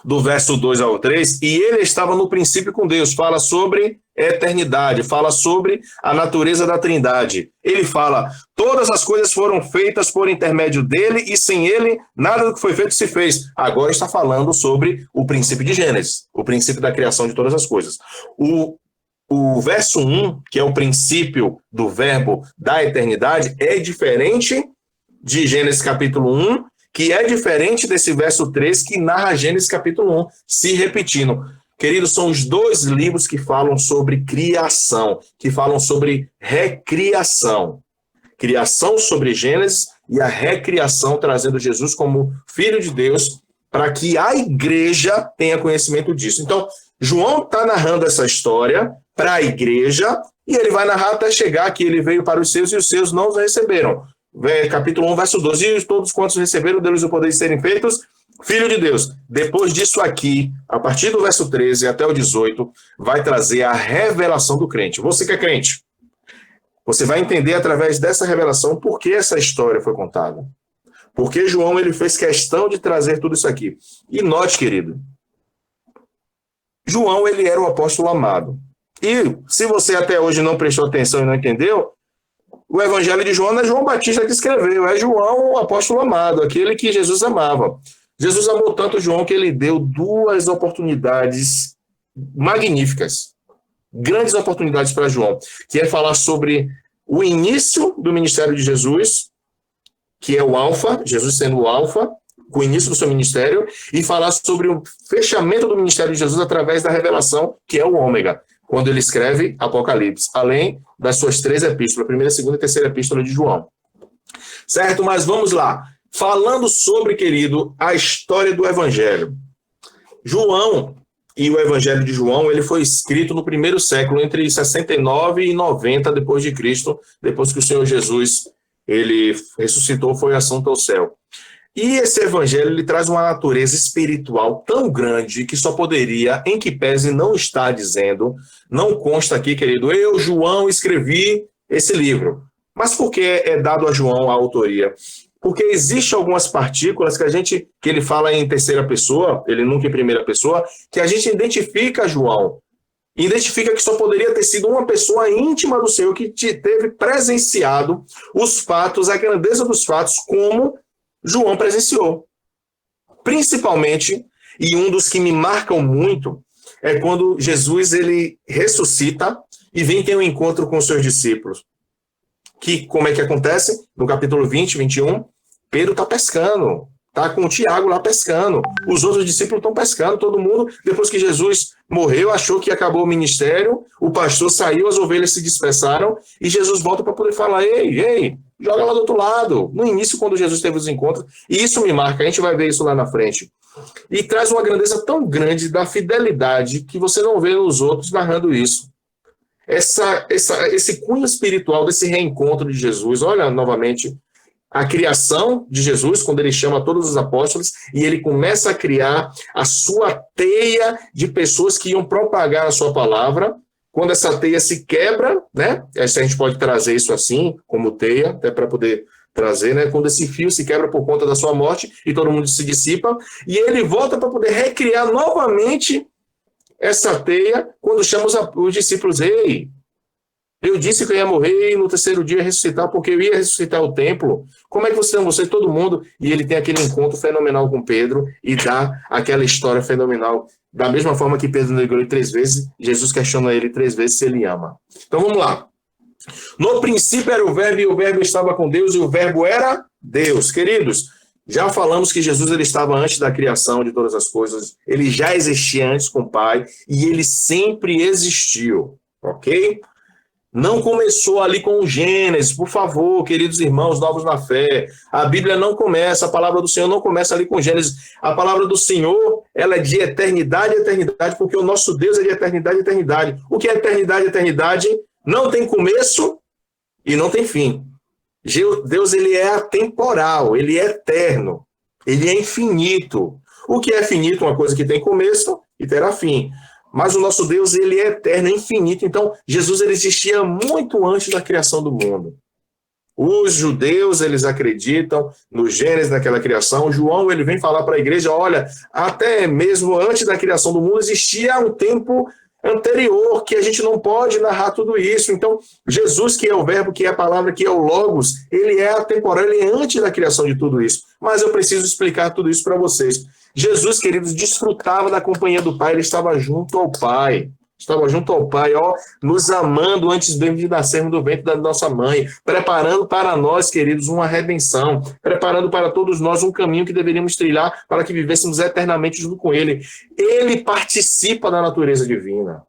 do verso 2 ao 3, e ele estava no princípio com Deus, fala sobre eternidade, fala sobre a natureza da Trindade. Ele fala, todas as coisas foram feitas por intermédio dele, e sem ele, nada do que foi feito se fez. Agora está falando sobre o princípio de Gênesis, o princípio da criação de todas as coisas. O verso 1, que é o princípio do verbo da eternidade, é diferente de Gênesis capítulo 1, que é diferente desse verso 3, que narra Gênesis capítulo 1, se repetindo. Queridos, são os dois livros que falam sobre criação, que falam sobre recriação. Criação sobre Gênesis e a recriação, trazendo Jesus como Filho de Deus, para que a igreja tenha conhecimento disso. Então, João está narrando essa história para a igreja, e ele vai narrar até chegar que ele veio para os seus e os seus não os receberam. Capítulo 1, verso 12, e todos quantos receberam deles o poder de serem feitos filho de Deus. Depois disso aqui, a partir do verso 13 até o 18, vai trazer a revelação do crente. Você que é crente, você vai entender através dessa revelação por que essa história foi contada. Porque João, ele fez questão de trazer tudo isso aqui. E note, querido, João, ele era o apóstolo amado. E se você até hoje não prestou atenção e não entendeu, o evangelho de João não é João Batista que escreveu, é João, o apóstolo amado, aquele que Jesus amava. Jesus amou tanto João que ele deu duas oportunidades magníficas, grandes oportunidades para João, que é falar sobre o início do ministério de Jesus, que é o alfa, Jesus sendo o alfa, com o início do seu ministério, e falar sobre o fechamento do ministério de Jesus através da revelação, que é o ômega, quando ele escreve Apocalipse, além das suas 3 epístolas, a primeira, segunda e terceira epístola de João. Certo? Mas vamos lá. Falando sobre, querido, a história do Evangelho. João e o Evangelho de João, ele foi escrito no primeiro século, entre 69 e 90 depois de Cristo, depois que o Senhor Jesus, ele ressuscitou, foi assunto ao céu. E esse evangelho, ele traz uma natureza espiritual tão grande que só poderia, em que pese não está dizendo, não consta aqui, querido, eu, João, escrevi esse livro. Mas por que é dado a João a autoria? Porque existe algumas partículas que ele fala em terceira pessoa, ele nunca em primeira pessoa, que a gente identifica João. Identifica que só poderia ter sido uma pessoa íntima do Senhor que teve presenciado os fatos, a grandeza dos fatos, como João presenciou. Principalmente, e um dos que me marcam muito, é quando Jesus ele ressuscita e vem ter um encontro com os seus discípulos. Que, como é que acontece? No capítulo 20, 21, Pedro está pescando, está com o Tiago lá pescando. Os outros discípulos estão pescando, todo mundo, depois que Jesus morreu, achou que acabou o ministério, o pastor saiu, as ovelhas se dispersaram, e Jesus volta para poder falar, ei, joga lá do outro lado. No início, quando Jesus teve os encontros, e isso me marca, a gente vai ver isso lá na frente. E traz uma grandeza tão grande da fidelidade que você não vê nos outros narrando isso. Esse cunho espiritual desse reencontro de Jesus, olha novamente, a criação de Jesus, quando ele chama todos os apóstolos, e ele começa a criar a sua teia de pessoas que iam propagar a sua palavra. Quando essa teia se quebra, né? A gente pode trazer isso assim, como teia, até para poder trazer, né? Quando esse fio se quebra por conta da sua morte e todo mundo se dissipa, e ele volta para poder recriar novamente essa teia quando chama os discípulos, ei, eu disse que eu ia morrer e no terceiro dia ressuscitar, porque eu ia ressuscitar o templo. Como é que você todo mundo? E ele tem aquele encontro fenomenal com Pedro e dá aquela história fenomenal. Da mesma forma que Pedro negou ele 3 vezes, Jesus questiona ele 3 vezes se ele ama. Então vamos lá. No princípio era o verbo, e o verbo estava com Deus, e o verbo era Deus. Queridos, Já falamos que Jesus ele estava antes da criação de todas as coisas, ele já existia antes com o Pai e ele sempre existiu, ok? Não começou ali com o Gênesis, por favor, queridos irmãos novos na fé. A Bíblia não começa, a palavra do Senhor não começa ali com Gênesis. A palavra do Senhor, ela é de eternidade a eternidade, porque o nosso Deus é de eternidade a eternidade. O que é eternidade a eternidade? Não tem começo e não tem fim. Deus, ele é atemporal, ele é eterno, ele é infinito. O que é finito? Uma coisa que tem começo e terá fim. Mas o nosso Deus, ele é eterno, é infinito. Então, Jesus ele existia muito antes da criação do mundo. Os judeus, eles acreditam no Gênesis, naquela criação. João, ele vem falar para a igreja, olha, até mesmo antes da criação do mundo, existia um tempo anterior, que a gente não pode narrar tudo isso. Então, Jesus, que é o verbo, que é a palavra, que é o Logos, ele é atemporal, ele é antes da criação de tudo isso. Mas eu preciso explicar tudo isso para vocês. Jesus, queridos, desfrutava da companhia do Pai, ele estava junto ao Pai. Estava junto ao Pai, ó, nos amando antes mesmo de nascermos do ventre da nossa mãe, preparando para nós, queridos, uma redenção, preparando para todos nós um caminho que deveríamos trilhar para que vivêssemos eternamente junto com Ele. Ele participa da natureza divina.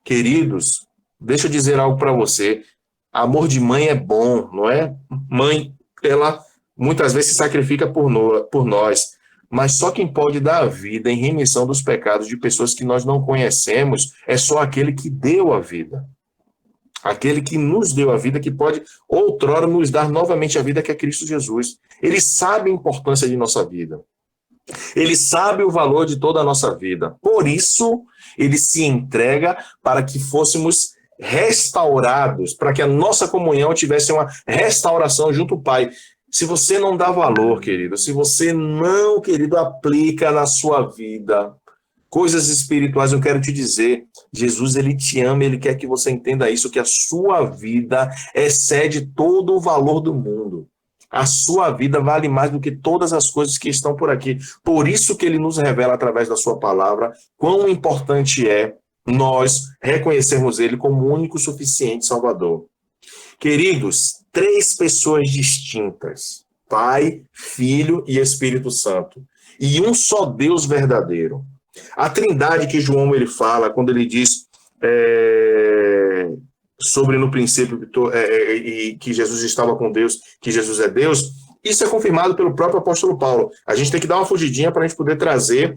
Queridos, deixa eu dizer algo para você. Amor de mãe é bom, não é? Mãe, ela muitas vezes se sacrifica por nós. Mas só quem pode dar a vida em remissão dos pecados de pessoas que nós não conhecemos é só aquele que deu a vida. Aquele que nos deu a vida, que pode outrora nos dar novamente a vida, que é Cristo Jesus. Ele sabe a importância de nossa vida. Ele sabe o valor de toda a nossa vida. Por isso, ele se entrega para que fôssemos restaurados, para que a nossa comunhão tivesse uma restauração junto ao Pai. Se você não dá valor, querido, se você não, querido, aplica na sua vida coisas espirituais, eu quero te dizer, Jesus, ele te ama, ele quer que você entenda isso, que a sua vida excede todo o valor do mundo. A sua vida vale mais do que todas as coisas que estão por aqui. Por isso que ele nos revela através da sua palavra quão importante é nós reconhecermos ele como o único suficiente Salvador. Queridos, 3 pessoas distintas, Pai, Filho e Espírito Santo, e um só Deus verdadeiro. A trindade que João ele fala, quando ele diz sobre no princípio que Jesus estava com Deus, que Jesus é Deus, isso é confirmado pelo próprio apóstolo Paulo. A gente tem que dar uma fugidinha para a gente poder trazer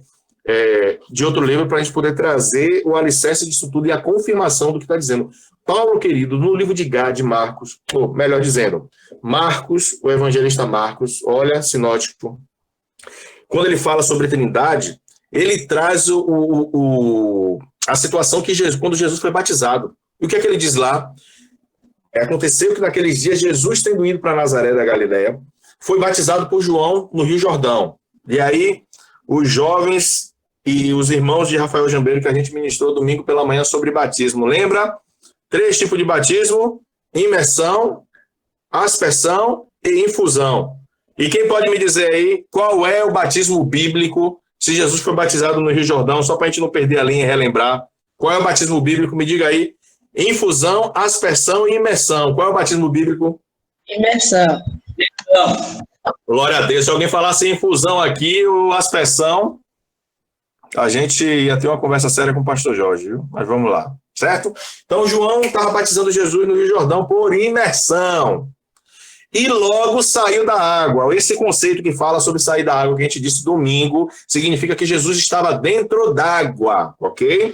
de outro livro, para a gente poder trazer o alicerce disso tudo e a confirmação do que está dizendo. Paulo, querido, no livro de Marcos, ou melhor dizendo, Marcos, o evangelista Marcos, olha, sinótico, quando ele fala sobre Trindade, ele traz a situação que quando Jesus foi batizado. E o que é que ele diz lá? Aconteceu que naqueles dias Jesus, tendo ido para Nazaré da Galileia, foi batizado por João no Rio Jordão. E aí, os jovens e os irmãos de Rafael Jambeiro, que a gente ministrou domingo pela manhã sobre batismo, lembra? 3 tipos de batismo: imersão, aspersão e infusão. E quem pode me dizer aí qual é o batismo bíblico, se Jesus foi batizado no Rio Jordão, só para a gente não perder a linha e relembrar? Qual é o batismo bíblico? Me diga aí. Infusão, aspersão e imersão. Qual é o batismo bíblico? Imersão. Glória a Deus. Se alguém falasse infusão aqui, ou aspersão, a gente ia ter uma conversa séria com o pastor Jorge, viu? Mas vamos lá, certo? Então, João estava batizando Jesus no Rio Jordão por imersão. E logo saiu da água. Esse conceito que fala sobre sair da água, que a gente disse domingo, significa que Jesus estava dentro d'água, ok?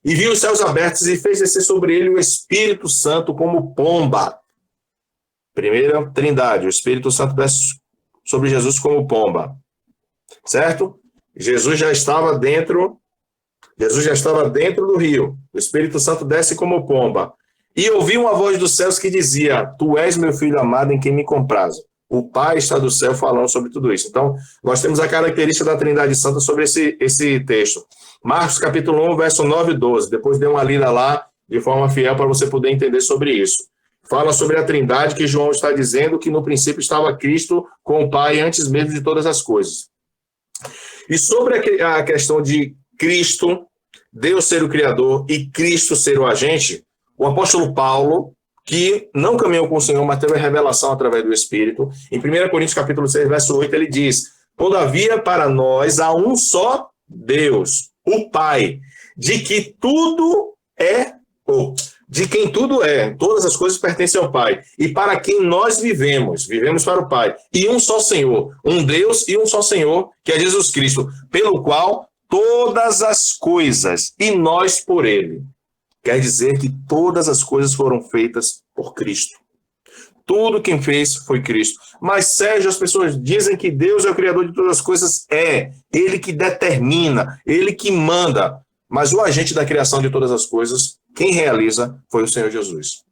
E viu os céus abertos e fez descer sobre ele o Espírito Santo como pomba. Primeira trindade, o Espírito Santo desce sobre Jesus como pomba. Certo? Jesus já estava dentro do rio. O Espírito Santo desce como pomba. E ouvi uma voz dos céus que dizia: Tu és meu filho amado em quem me comprazo. O Pai está do céu falando sobre tudo isso. Então, nós temos a característica da Trindade Santa sobre esse texto. Marcos capítulo 1, verso 9 e 12. Depois dê uma lida lá de forma fiel para você poder entender sobre isso. Fala sobre a Trindade, que João está dizendo que no princípio estava Cristo com o Pai antes mesmo de todas as coisas. E sobre a questão de Cristo, Deus ser o Criador e Cristo ser o agente, o apóstolo Paulo, que não caminhou com o Senhor, mas teve a revelação através do Espírito. Em 1 Coríntios capítulo 6, verso 8, ele diz: todavia para nós há um só Deus, o Pai, de que tudo é, de quem tudo é, todas as coisas pertencem ao Pai, e para quem nós vivemos para o Pai, e um só Senhor, um Deus e um só Senhor, que é Jesus Cristo, pelo qual todas as coisas, e nós por Ele. Quer dizer que todas as coisas foram feitas por Cristo. Tudo quem fez foi Cristo. Mas, Sérgio, as pessoas dizem que Deus é o Criador de todas as coisas. É. Ele que determina, Ele que manda. Mas o agente da criação de todas as coisas, quem realiza, foi o Senhor Jesus.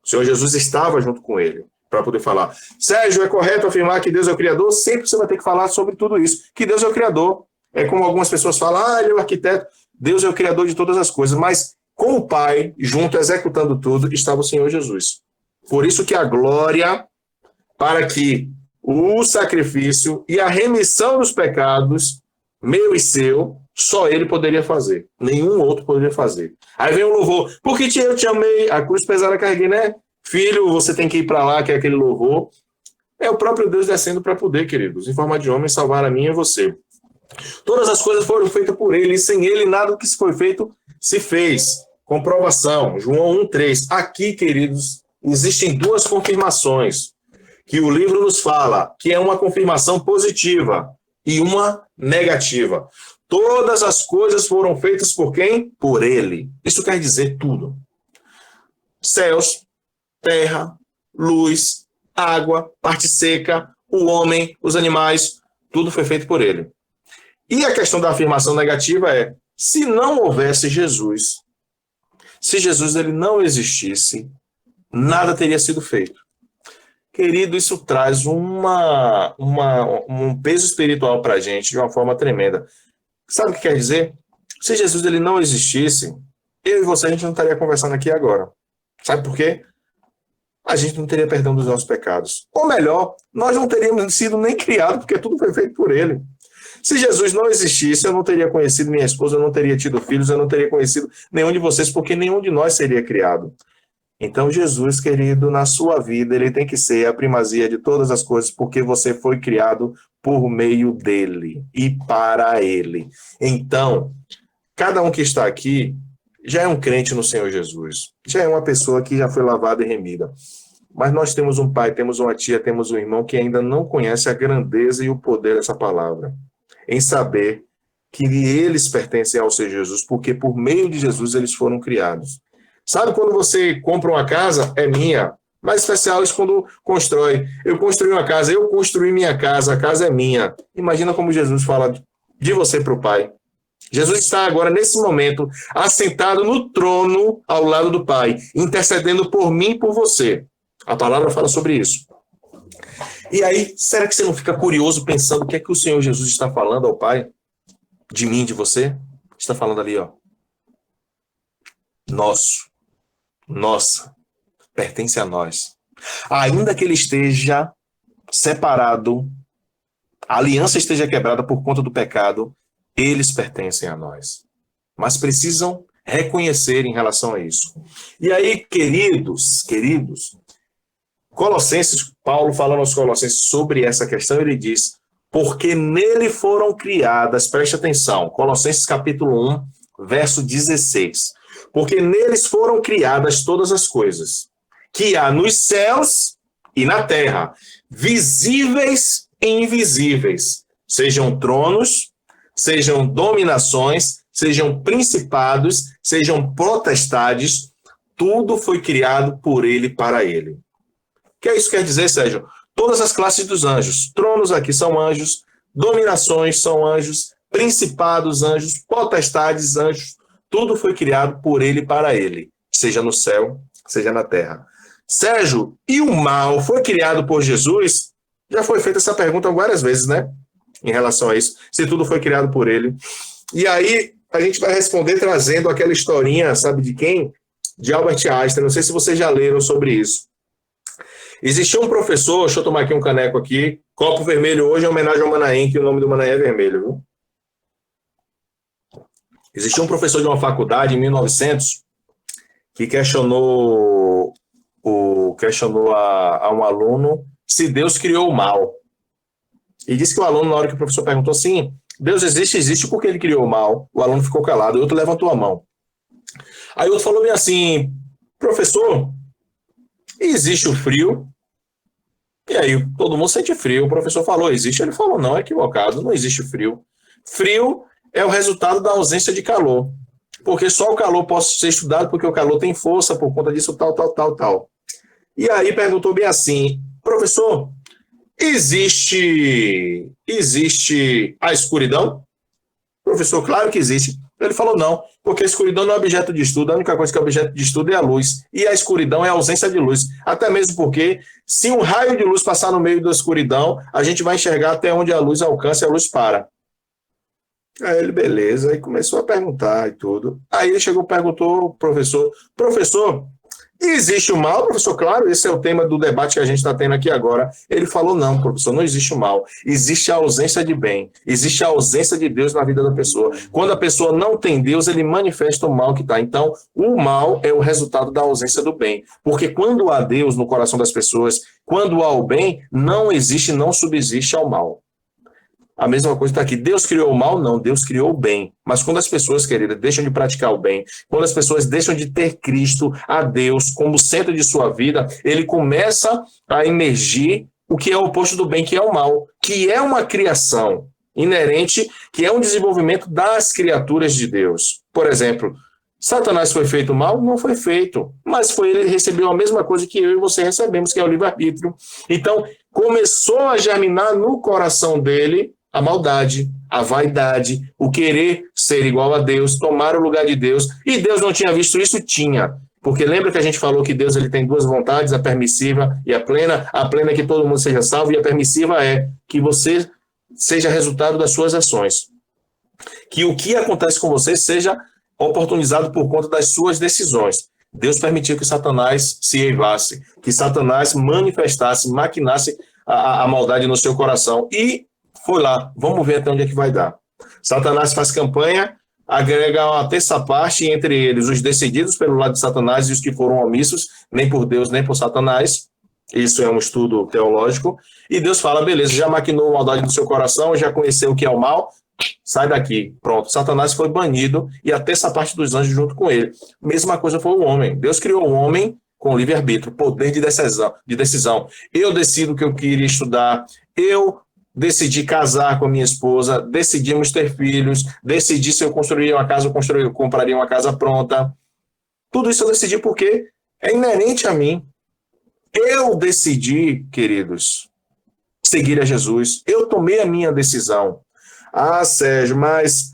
O Senhor Jesus estava junto com Ele para poder falar. Sérgio, é correto afirmar que Deus é o Criador? Sempre você vai ter que falar sobre tudo isso. Que Deus é o Criador. É como algumas pessoas falam, Ele é o arquiteto. Deus é o Criador de todas as coisas. Mas com o Pai, junto, executando tudo, estava o Senhor Jesus. Por isso que a glória, para que o sacrifício e a remissão dos pecados, meu e seu, só Ele poderia fazer. Nenhum outro poderia fazer. Aí vem o louvor. Porque eu te amei, a cruz pesada carreguei, né? Filho, você tem que ir para lá, que é aquele louvor. É o próprio Deus descendo para poder, queridos, em forma de homem, salvar a mim e você. Todas as coisas foram feitas por Ele, e sem Ele nada do que se foi feito se fez. Comprovação, João 1,3. Aqui, queridos, existem duas confirmações que o livro nos fala, que é uma confirmação positiva e uma negativa. Todas as coisas foram feitas por quem? Por Ele. Isso quer dizer tudo. Céus, terra, luz, água, parte seca, o homem, os animais, tudo foi feito por Ele. E a questão da afirmação negativa é, se não houvesse Jesus, se Jesus ele não existisse, nada teria sido feito. Querido, isso traz um peso espiritual para a gente de uma forma tremenda. Sabe o que quer dizer? Se Jesus ele não existisse, eu e você, a gente não estaria conversando aqui agora. Sabe por quê? A gente não teria perdão dos nossos pecados. Ou melhor, nós não teríamos sido nem criados, porque tudo foi feito por Ele. Se Jesus não existisse, eu não teria conhecido minha esposa, eu não teria tido filhos, eu não teria conhecido nenhum de vocês, porque nenhum de nós seria criado. Então, Jesus, querido, na sua vida, ele tem que ser a primazia de todas as coisas, porque você foi criado por meio dele e para ele. Então, cada um que está aqui já é um crente no Senhor Jesus, já é uma pessoa que já foi lavada e remida. Mas nós temos um pai, temos uma tia, temos um irmão que ainda não conhece a grandeza e o poder dessa palavra, em saber que eles pertencem ao Senhor Jesus, porque por meio de Jesus eles foram criados. Sabe quando você compra uma casa? É minha. Mais especial isso quando constrói. Eu construí uma casa, eu construí minha casa, a casa é minha. Imagina como Jesus fala de você para o Pai. Jesus está agora, nesse momento, assentado no trono ao lado do Pai, intercedendo por mim e por você. A palavra fala sobre isso. E aí, será que você não fica curioso pensando o que é que o Senhor Jesus está falando ao Pai? De mim, de você? Está falando ali, ó. Nosso. Nossa. Pertence a nós. Ainda que ele esteja separado, a aliança esteja quebrada por conta do pecado, eles pertencem a nós. Mas precisam reconhecer em relação a isso. E aí, queridos, Colossenses, Paulo falando aos Colossenses sobre essa questão, ele diz, porque nele foram criadas, preste atenção, Colossenses capítulo 1, verso 16, porque neles foram criadas todas as coisas, que há nos céus e na terra, visíveis e invisíveis, sejam tronos, sejam dominações, sejam principados, sejam potestades, tudo foi criado por ele e para ele. O que é isso que quer dizer, Sérgio? Todas as classes dos anjos, tronos aqui são anjos, dominações são anjos, principados anjos, potestades anjos, tudo foi criado por ele e para ele, seja no céu, seja na terra. Sérgio, e o mal foi criado por Jesus? Já foi feita essa pergunta várias vezes, né? Em relação a isso, se tudo foi criado por ele. E aí, a gente vai responder trazendo aquela historinha, sabe de quem? De Albert Einstein, não sei se vocês já leram sobre isso. Existia um professor, deixa eu tomar aqui um caneco aqui, copo vermelho hoje em homenagem ao Manaém, que o nome do Manaém é vermelho, viu? Existia um professor de uma faculdade em 1900 que questionou questionou a um aluno se Deus criou o mal. E disse que o aluno, na hora que o professor perguntou assim, Deus existe porque ele criou o mal. O aluno ficou calado, o outro levantou a mão. Aí o outro falou bem assim, professor, existe o frio? E aí todo mundo sente frio. O professor falou, existe? Ele falou, não, é equivocado, não existe frio. Frio é o resultado da ausência de calor. Porque só o calor pode ser estudado porque o calor tem força por conta disso, tal. E aí perguntou bem assim, professor, existe a escuridão? Professor, claro que existe. Ele falou não, porque a escuridão não é objeto de estudo, a única coisa que é objeto de estudo é a luz. E a escuridão é a ausência de luz. Até mesmo porque, se um raio de luz passar no meio da escuridão, a gente vai enxergar até onde a luz alcança e a luz para. Aí ele, beleza, aí começou a perguntar e tudo. Aí ele chegou e perguntou ao professor, existe o mal, professor? Claro, esse é o tema do debate que a gente está tendo aqui agora. Ele falou, não, professor, não existe o mal. Existe a ausência de bem. Existe a ausência de Deus na vida da pessoa. Quando a pessoa não tem Deus, ele manifesta o mal que está. Então, o mal é o resultado da ausência do bem. Porque quando há Deus no coração das pessoas, quando há o bem, não existe, não subsiste ao mal. A mesma coisa está aqui. Deus criou o mal? Não, Deus criou o bem. Mas quando as pessoas, querida, deixam de praticar o bem, quando as pessoas deixam de ter Cristo, a Deus, como centro de sua vida, ele começa a emergir o que é o oposto do bem, que é o mal, que é uma criação inerente, que é um desenvolvimento das criaturas de Deus. Por exemplo, Satanás foi feito mal? Não foi feito. Mas ele recebeu a mesma coisa que eu e você recebemos, que é o livre-arbítrio. Então, começou a germinar no coração dele a maldade, a vaidade, o querer ser igual a Deus, tomar o lugar de Deus. E Deus não tinha visto isso? Tinha. Porque lembra que a gente falou que Deus ele tem duas vontades, a permissiva e a plena? A plena é que todo mundo seja salvo e a permissiva é que você seja resultado das suas ações. Que o que acontece com você seja oportunizado por conta das suas decisões. Deus permitiu que Satanás se eivasse, que Satanás manifestasse, maquinasse a maldade no seu coração. E foi lá, vamos ver até onde é que vai dar. Satanás faz campanha, agrega uma terça parte entre eles, os decididos pelo lado de Satanás e os que foram omissos, nem por Deus, nem por Satanás. Isso é um estudo teológico. E Deus fala, beleza, já maquinou a maldade no seu coração, já conheceu o que é o mal, sai daqui. Pronto, Satanás foi banido e a terça parte dos anjos junto com ele. Mesma coisa foi o homem. Deus criou o homem com livre-arbítrio, poder de decisão. Eu decido o que eu queria estudar, eu decidi casar com a minha esposa, decidimos ter filhos, decidi se eu construiria uma casa, eu compraria uma casa pronta. Tudo isso eu decidi porque é inerente a mim. Eu decidi, queridos, seguir a Jesus. Eu tomei a minha decisão. Ah, Sérgio, mas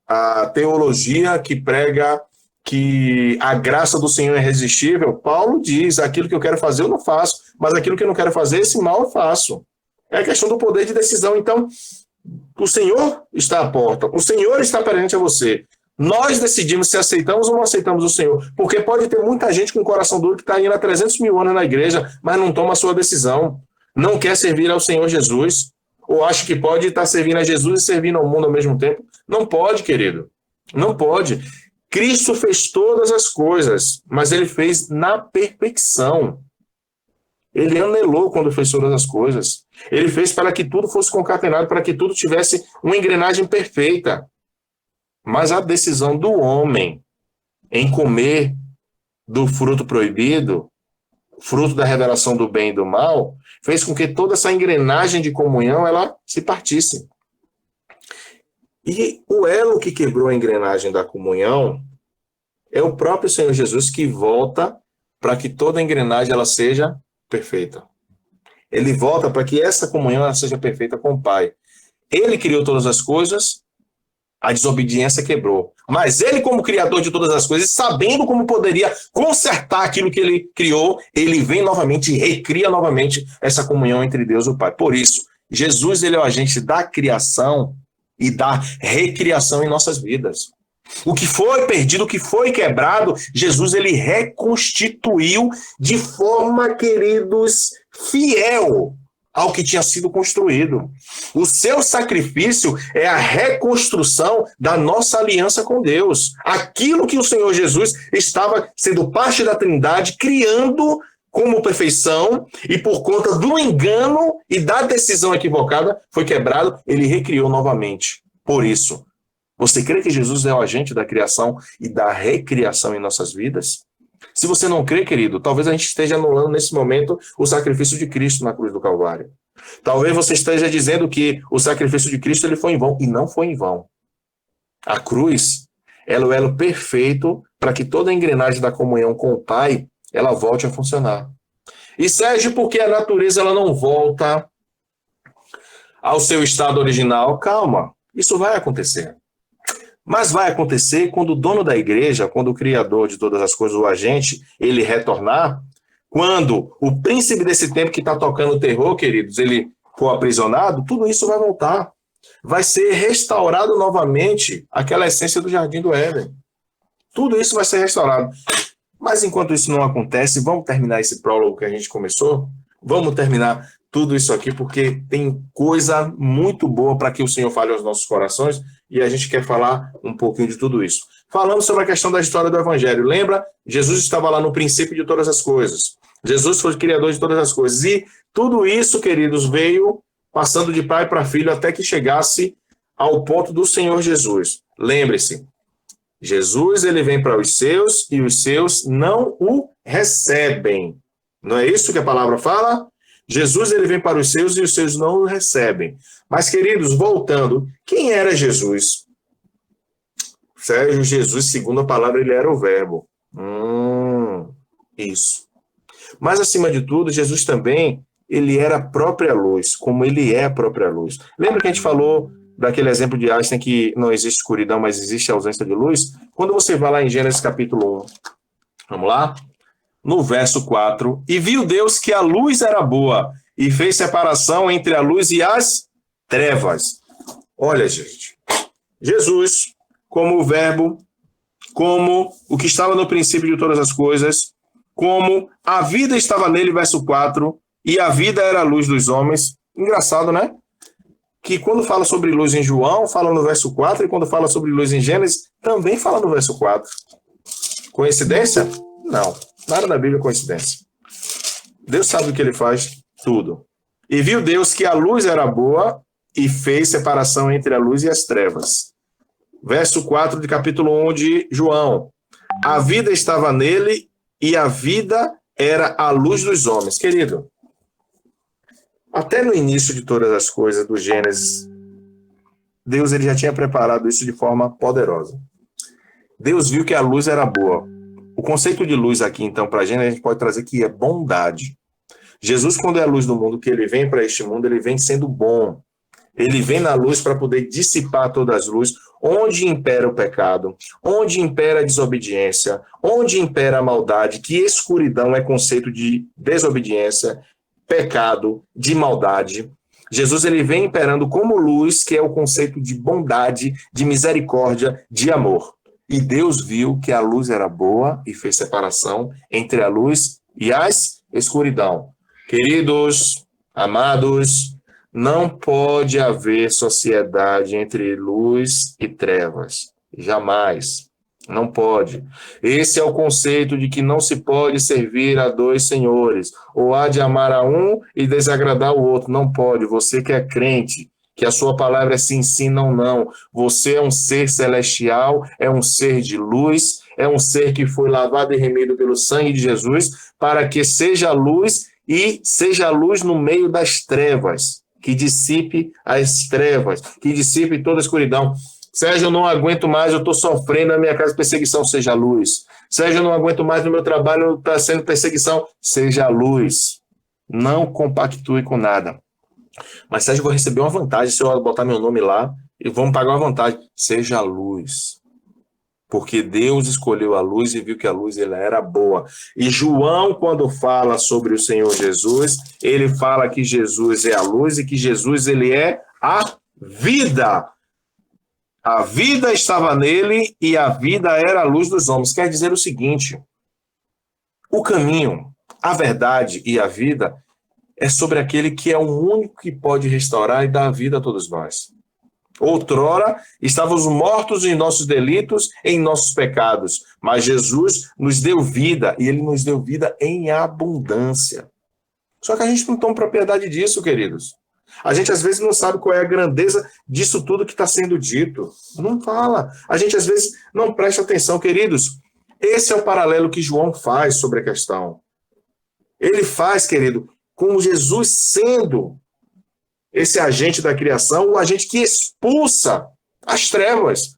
a teologia que prega que a graça do Senhor é irresistível, Paulo diz, aquilo que eu quero fazer eu não faço, mas aquilo que eu não quero fazer, esse mal eu faço. É a questão do poder de decisão. Então, o Senhor está à porta, o Senhor está perante a você. Nós decidimos se aceitamos ou não aceitamos o Senhor, porque pode ter muita gente com o coração duro que está indo há 300 mil anos na igreja, mas não toma a sua decisão, não quer servir ao Senhor Jesus, ou acha que pode estar servindo a Jesus e servindo ao mundo ao mesmo tempo. Não pode, querido, não pode. Cristo fez todas as coisas, mas ele fez na perfeição. Ele anelou quando fez todas as coisas. Ele fez para que tudo fosse concatenado, para que tudo tivesse uma engrenagem perfeita. Mas a decisão do homem em comer do fruto proibido, fruto da revelação do bem e do mal, fez com que toda essa engrenagem de comunhão ela se partisse. E o elo que quebrou a engrenagem da comunhão é o próprio Senhor Jesus que volta para que toda a engrenagem ela seja perfeita. Ele volta para que essa comunhão ela seja perfeita com o Pai. Ele criou todas as coisas, a desobediência quebrou. Mas ele, como criador de todas as coisas, sabendo como poderia consertar aquilo que ele criou, ele vem novamente e recria novamente essa comunhão entre Deus e o Pai. Por isso, Jesus ele é o agente da criação e da recriação em nossas vidas. O que foi perdido, o que foi quebrado, Jesus ele reconstituiu de forma, queridos, fiel ao que tinha sido construído. O seu sacrifício é a reconstrução da nossa aliança com Deus. Aquilo que o Senhor Jesus estava sendo parte da Trindade, criando como perfeição, e por conta do engano e da decisão equivocada, foi quebrado, ele recriou novamente. Por isso, você crê que Jesus é o agente da criação e da recriação em nossas vidas? Se você não crê, querido, talvez a gente esteja anulando nesse momento o sacrifício de Cristo na cruz do Calvário. Talvez você esteja dizendo que o sacrifício de Cristo ele foi em vão, e não foi em vão. A cruz ela é o elo perfeito para que toda a engrenagem da comunhão com o Pai ela volte a funcionar. E Sérgio, porque a natureza ela não volta ao seu estado original? Calma, isso vai acontecer. Mas vai acontecer quando o dono da igreja, quando o criador de todas as coisas, o agente, ele retornar, quando o príncipe desse tempo que está tocando terror, queridos, ele for aprisionado, tudo isso vai voltar. Vai ser restaurado novamente aquela essência do Jardim do Éden. Tudo isso vai ser restaurado. Mas enquanto isso não acontece, vamos terminar esse prólogo que a gente começou? Vamos terminar tudo isso aqui, porque tem coisa muito boa para que o Senhor fale aos nossos corações, e a gente quer falar um pouquinho de tudo isso. Falando sobre a questão da história do Evangelho. Lembra? Jesus estava lá no princípio de todas as coisas. Jesus foi o criador de todas as coisas. E tudo isso, queridos, veio passando de pai para filho até que chegasse ao ponto do Senhor Jesus. Lembre-se, Jesus ele vem para os seus e os seus não o recebem. Não é isso que a palavra fala? Jesus ele vem para os seus e os seus não o recebem. Mas, queridos, voltando, quem era Jesus? Sérgio, Jesus, segundo a palavra, ele era o verbo. Isso. Mas, acima de tudo, Jesus também, ele era a própria luz, como ele é a própria luz. Lembra que a gente falou daquele exemplo de Einstein que não existe escuridão, mas existe ausência de luz? Quando você vai lá em Gênesis capítulo 1, vamos lá? No verso 4, e viu Deus que a luz era boa, e fez separação entre a luz e as trevas. Olha, gente, Jesus, como o verbo, como o que estava no princípio de todas as coisas, como a vida estava nele, verso 4, e a vida era a luz dos homens. Engraçado, né? Que quando fala sobre luz em João, fala no verso 4, e quando fala sobre luz em Gênesis, também fala no verso 4. Coincidência? Não. Nada na Bíblia é coincidência. Deus sabe o que ele faz, tudo. E viu Deus que a luz era boa e fez separação entre a luz e as trevas. Verso 4 de capítulo 1 de João. A vida estava nele e a vida era a luz dos homens. Querido, até no início de todas as coisas do Gênesis, Deus ele já tinha preparado isso de forma poderosa. Deus viu que a luz era boa. O conceito de luz aqui, então, para a gente pode trazer que é bondade. Jesus, quando é a luz do mundo, que ele vem para este mundo, ele vem sendo bom. Ele vem na luz para poder dissipar todas as luzes, onde impera o pecado, onde impera a desobediência, onde impera a maldade, que escuridão é conceito de desobediência, pecado, de maldade. Jesus ele vem imperando como luz, que é o conceito de bondade, de misericórdia, de amor. E Deus viu que a luz era boa e fez separação entre a luz e a escuridão. Queridos, amados, não pode haver sociedade entre luz e trevas. Jamais. Não pode. Esse é o conceito de que não se pode servir a dois senhores. Ou há de amar a um e desagradar o outro. Não pode. Você que é crente, que a sua palavra é sim, sim, não, não. Você é um ser celestial, é um ser de luz, é um ser que foi lavado e remido pelo sangue de Jesus, para que seja luz e seja luz no meio das trevas, que dissipe as trevas, que dissipe toda a escuridão. Sérgio, eu não aguento mais, eu estou sofrendo na minha casa perseguição, seja luz. Sérgio, eu não aguento mais no meu trabalho, está sendo perseguição, seja luz. Não compactue com nada. Mas Sérgio, eu vou receber uma vantagem se eu botar meu nome lá e vamos pagar uma vantagem. Seja a luz. Porque Deus escolheu a luz e viu que a luz ela era boa. E João, quando fala sobre o Senhor Jesus, ele fala que Jesus é a luz e que Jesus ele é a vida. A vida estava nele e a vida era a luz dos homens. Quer dizer o seguinte, o caminho, a verdade e a vida é sobre aquele que é o único que pode restaurar e dar vida a todos nós. Outrora, estávamos mortos em nossos delitos, em nossos pecados, mas Jesus nos deu vida, e ele nos deu vida em abundância. Só que a gente não toma propriedade disso, queridos. A gente às vezes não sabe qual é a grandeza disso tudo que está sendo dito. Não fala. A gente às vezes não presta atenção, queridos. Esse é o paralelo que João faz sobre a questão. Ele faz, querido, com Jesus sendo esse agente da criação, o agente que expulsa as trevas.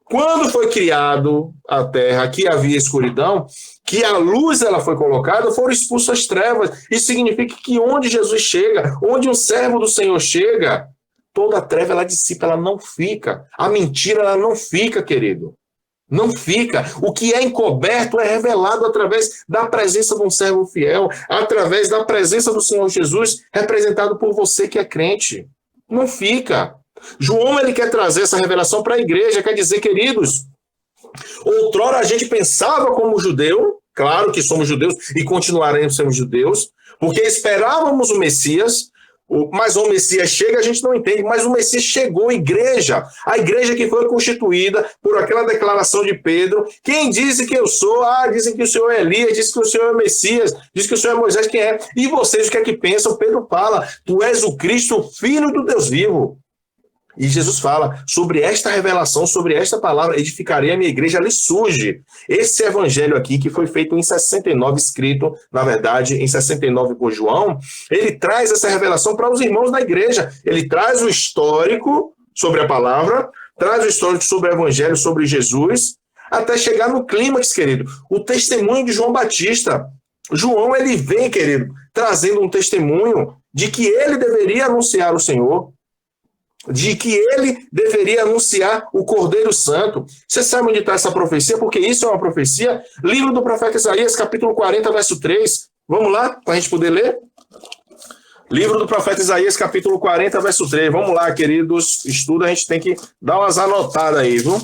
Quando foi criado a terra, que havia escuridão, que a luz ela foi colocada, foram expulsas as trevas. Isso significa que onde Jesus chega, onde um servo do Senhor chega, toda a treva ela dissipa, ela não fica. A mentira ela não fica, querido. Não fica. O que é encoberto é revelado através da presença de um servo fiel, através da presença do Senhor Jesus, representado por você que é crente. Não fica. João ele quer trazer essa revelação para a igreja, quer dizer, queridos, outrora a gente pensava como judeu, claro que somos judeus e continuaremos sendo judeus, porque esperávamos o Messias, mas o Messias chega, a gente não entende, mas o Messias chegou, a igreja que foi constituída por aquela declaração de Pedro, quem disse que eu sou? Dizem que o Senhor é Elias, dizem que o Senhor é o Messias, dizem que o Senhor é Moisés, quem é? E vocês o que é que pensam? Pedro fala, tu és o Cristo, filho do Deus vivo. E Jesus fala, sobre esta revelação, sobre esta palavra, edificarei a minha igreja, ali surge esse evangelho aqui, que foi feito em 69, escrito, na verdade, em 69 por João, ele traz essa revelação para os irmãos da igreja, ele traz o histórico sobre a palavra, traz o histórico sobre o evangelho, sobre Jesus, até chegar no clímax, querido, o testemunho de João Batista. João, ele vem, querido, trazendo um testemunho de que ele deveria anunciar o Senhor, de que ele deveria anunciar o Cordeiro Santo. Você sabe onde está essa profecia? Porque isso é uma profecia. Livro do profeta Isaías, capítulo 40, verso 3. Vamos lá, para a gente poder ler? Livro do profeta Isaías, capítulo 40, verso 3. Vamos lá, queridos. Estuda, a gente tem que dar umas anotadas aí, viu?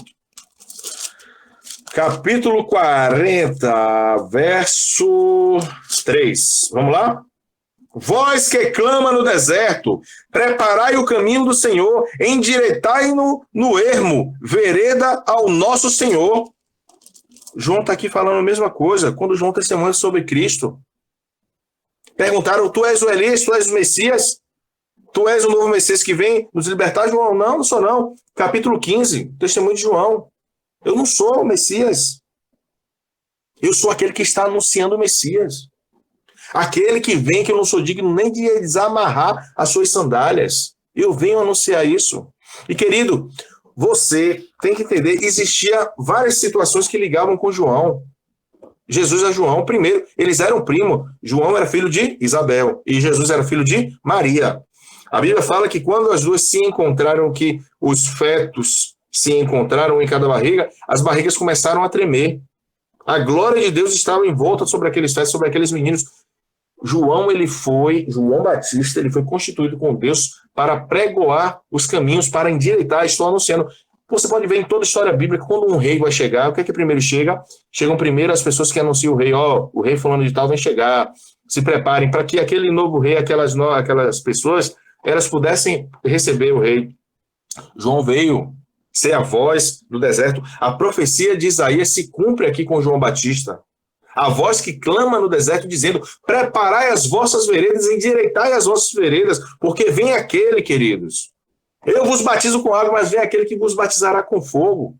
Capítulo 40, verso 3. Vamos lá? Vós que clama no deserto, preparai o caminho do Senhor, endireitai-no no ermo, vereda ao nosso Senhor. João está aqui falando a mesma coisa, quando João testemunha sobre Cristo. Perguntaram, tu és o Elias, tu és o Messias? Tu és o novo Messias que vem nos libertar? João, não sou não. Capítulo 15, testemunho de João. Eu não sou o Messias. Eu sou aquele que está anunciando o Messias. Aquele que vem, que eu não sou digno nem de desamarrar as suas sandálias. Eu venho anunciar isso. E, querido, você tem que entender, existia várias situações que ligavam com João. Jesus e João, primeiro, eles eram primo. João era filho de Isabel e Jesus era filho de Maria. A Bíblia fala que quando as duas se encontraram, que os fetos se encontraram em cada barriga, as barrigas começaram a tremer. A glória de Deus estava em volta sobre aqueles fetos, sobre aqueles meninos. João Batista, ele foi constituído com Deus para pregoar os caminhos, para endireitar. Estou anunciando. Você pode ver em toda a história bíblica, quando um rei vai chegar, o que é que primeiro chega? Chegam primeiro as pessoas que anunciam o rei, o rei fulano de tal vai chegar, se preparem para que aquele novo rei, aquelas pessoas, elas pudessem receber o rei. João veio ser a voz do deserto. A profecia de Isaías se cumpre aqui com João Batista. A voz que clama no deserto dizendo, preparai as vossas veredas, endireitai as vossas veredas, porque vem aquele, queridos. Eu vos batizo com água, mas vem aquele que vos batizará com fogo.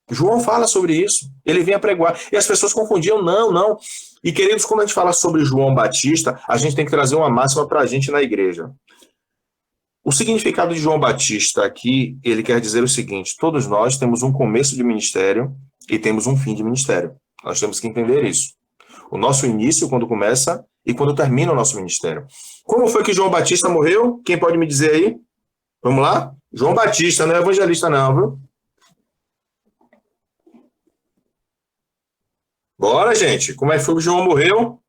João fala sobre isso. Ele vem a pregoar. E as pessoas confundiam, não. E, queridos, quando a gente fala sobre João Batista, a gente tem que trazer uma máxima para a gente na igreja. O significado de João Batista aqui, ele quer dizer o seguinte, todos nós temos um começo de ministério e temos um fim de ministério. Nós temos que entender isso. O nosso início, quando começa, e quando termina o nosso ministério. Como foi que João Batista morreu? Quem pode me dizer aí? Vamos lá? João Batista, não é evangelista não, viu? Bora, gente. Como é que foi que João morreu?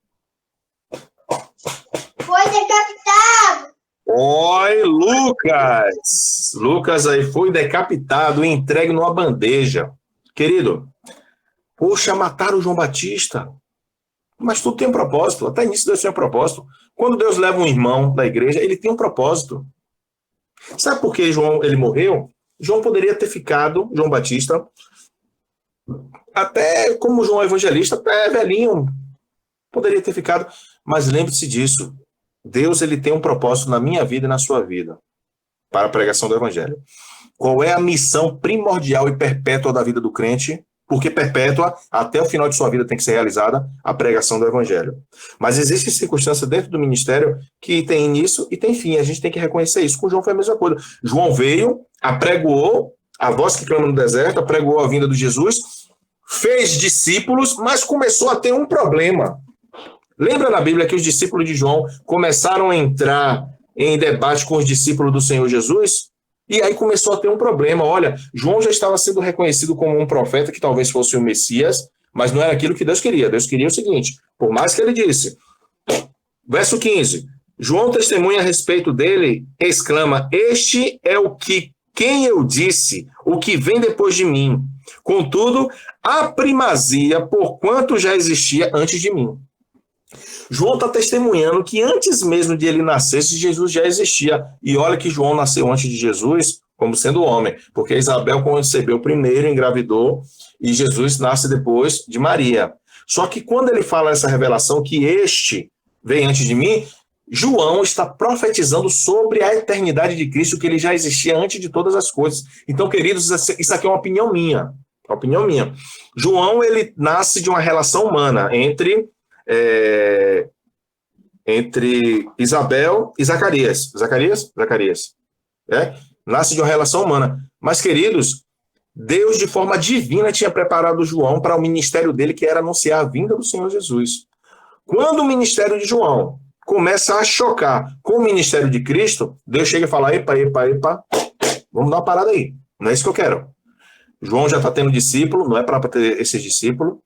Foi decapitado. Oi, Lucas. Lucas aí foi decapitado e entregue numa bandeja. Querido, poxa, mataram o João Batista. Mas tudo tem um propósito. Até nisso Deus tinha um propósito. Quando Deus leva um irmão da igreja, ele tem um propósito. Sabe por que João ele morreu? João poderia ter ficado, João Batista, até como João Evangelista, até velhinho, poderia ter ficado. Mas lembre-se disso. Deus ele tem um propósito na minha vida e na sua vida para a pregação do Evangelho. Qual é a missão primordial e perpétua da vida do crente? Porque perpétua, até o final de sua vida tem que ser realizada a pregação do Evangelho. Mas existem circunstâncias dentro do ministério que tem início e tem fim. A gente tem que reconhecer isso. Com João foi a mesma coisa. João veio, apregoou a voz que clama no deserto, apregoou a vinda de Jesus, fez discípulos, mas começou a ter um problema. Lembra na Bíblia que os discípulos de João começaram a entrar em debate com os discípulos do Senhor Jesus? E aí começou a ter um problema. Olha, João já estava sendo reconhecido como um profeta que talvez fosse o Messias, mas não era aquilo que Deus queria. Deus queria o seguinte, por mais que ele disse. Verso 15. João testemunha a respeito dele, exclama, este é o que quem eu disse, o que vem depois de mim. Contudo, a primazia, porquanto já existia antes de mim. João está testemunhando que antes mesmo de ele nascer, Jesus já existia. E olha que João nasceu antes de Jesus, como sendo homem, porque Isabel concebeu primeiro, engravidou, e Jesus nasce depois de Maria. Só que quando ele fala essa revelação, que este vem antes de mim, João está profetizando sobre a eternidade de Cristo, que ele já existia antes de todas as coisas. Então, queridos, isso aqui é uma opinião minha. Uma opinião minha. João, ele nasce de uma relação humana entre Isabel e Zacarias. Zacarias. Nasce de uma relação humana. Mas, queridos, Deus, de forma divina, tinha preparado João para o ministério dele, que era anunciar a vinda do Senhor Jesus. Quando o ministério de João começa a chocar com o ministério de Cristo, Deus chega e fala, epa, vamos dar uma parada aí. Não é isso que eu quero. João já está tendo discípulo, não é para ter esses discípulos.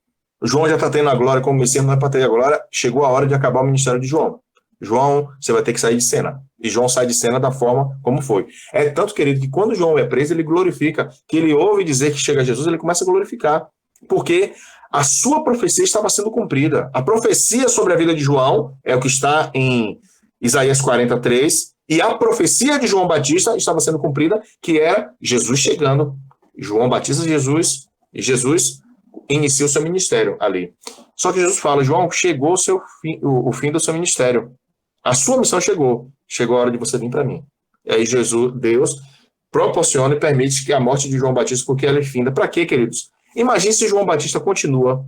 João já está tendo a glória como Messias, não é para ter a glória. Chegou a hora de acabar o ministério de João. João, você vai ter que sair de cena. E João sai de cena da forma como foi. É tanto, querido, que quando João é preso, ele glorifica. Que ele ouve dizer que chega Jesus, ele começa a glorificar. Porque a sua profecia estava sendo cumprida. A profecia sobre a vida de João é o que está em Isaías 43. E a profecia de João Batista estava sendo cumprida, que era Jesus chegando. João batiza Jesus, e Jesus inicia o seu ministério ali. Só que Jesus fala, João, chegou o fim do seu ministério. A sua missão chegou. Chegou a hora de você vir para mim. E aí Deus proporciona e permite que a morte de João Batista, porque ela é finda. Para quê, queridos? Imagine se João Batista continua.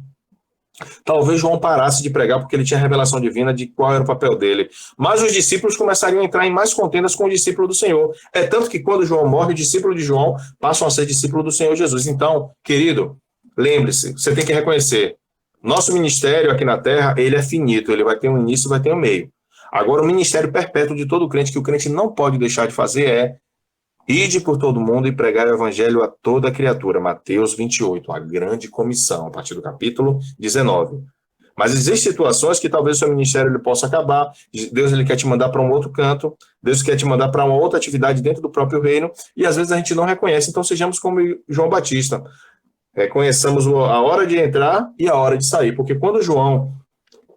Talvez João parasse de pregar porque ele tinha revelação divina de qual era o papel dele. Mas os discípulos começariam a entrar em mais contendas com o discípulo do Senhor. É tanto que quando João morre, os discípulos de João passam a ser discípulos do Senhor Jesus. Então, querido, lembre-se, você tem que reconhecer, nosso ministério aqui na Terra, ele é finito, ele vai ter um início e vai ter um meio. Agora, o ministério perpétuo de todo crente, que o crente não pode deixar de fazer é ide por todo mundo e pregar o evangelho a toda criatura. Mateus 28, a grande comissão, a partir do capítulo 19. Mas existem situações que talvez o seu ministério ele possa acabar, Deus ele quer te mandar para um outro canto, Deus quer te mandar para uma outra atividade dentro do próprio reino, e às vezes a gente não reconhece. Então sejamos como João Batista. Reconheçamos a hora de entrar e a hora de sair. Porque quando João,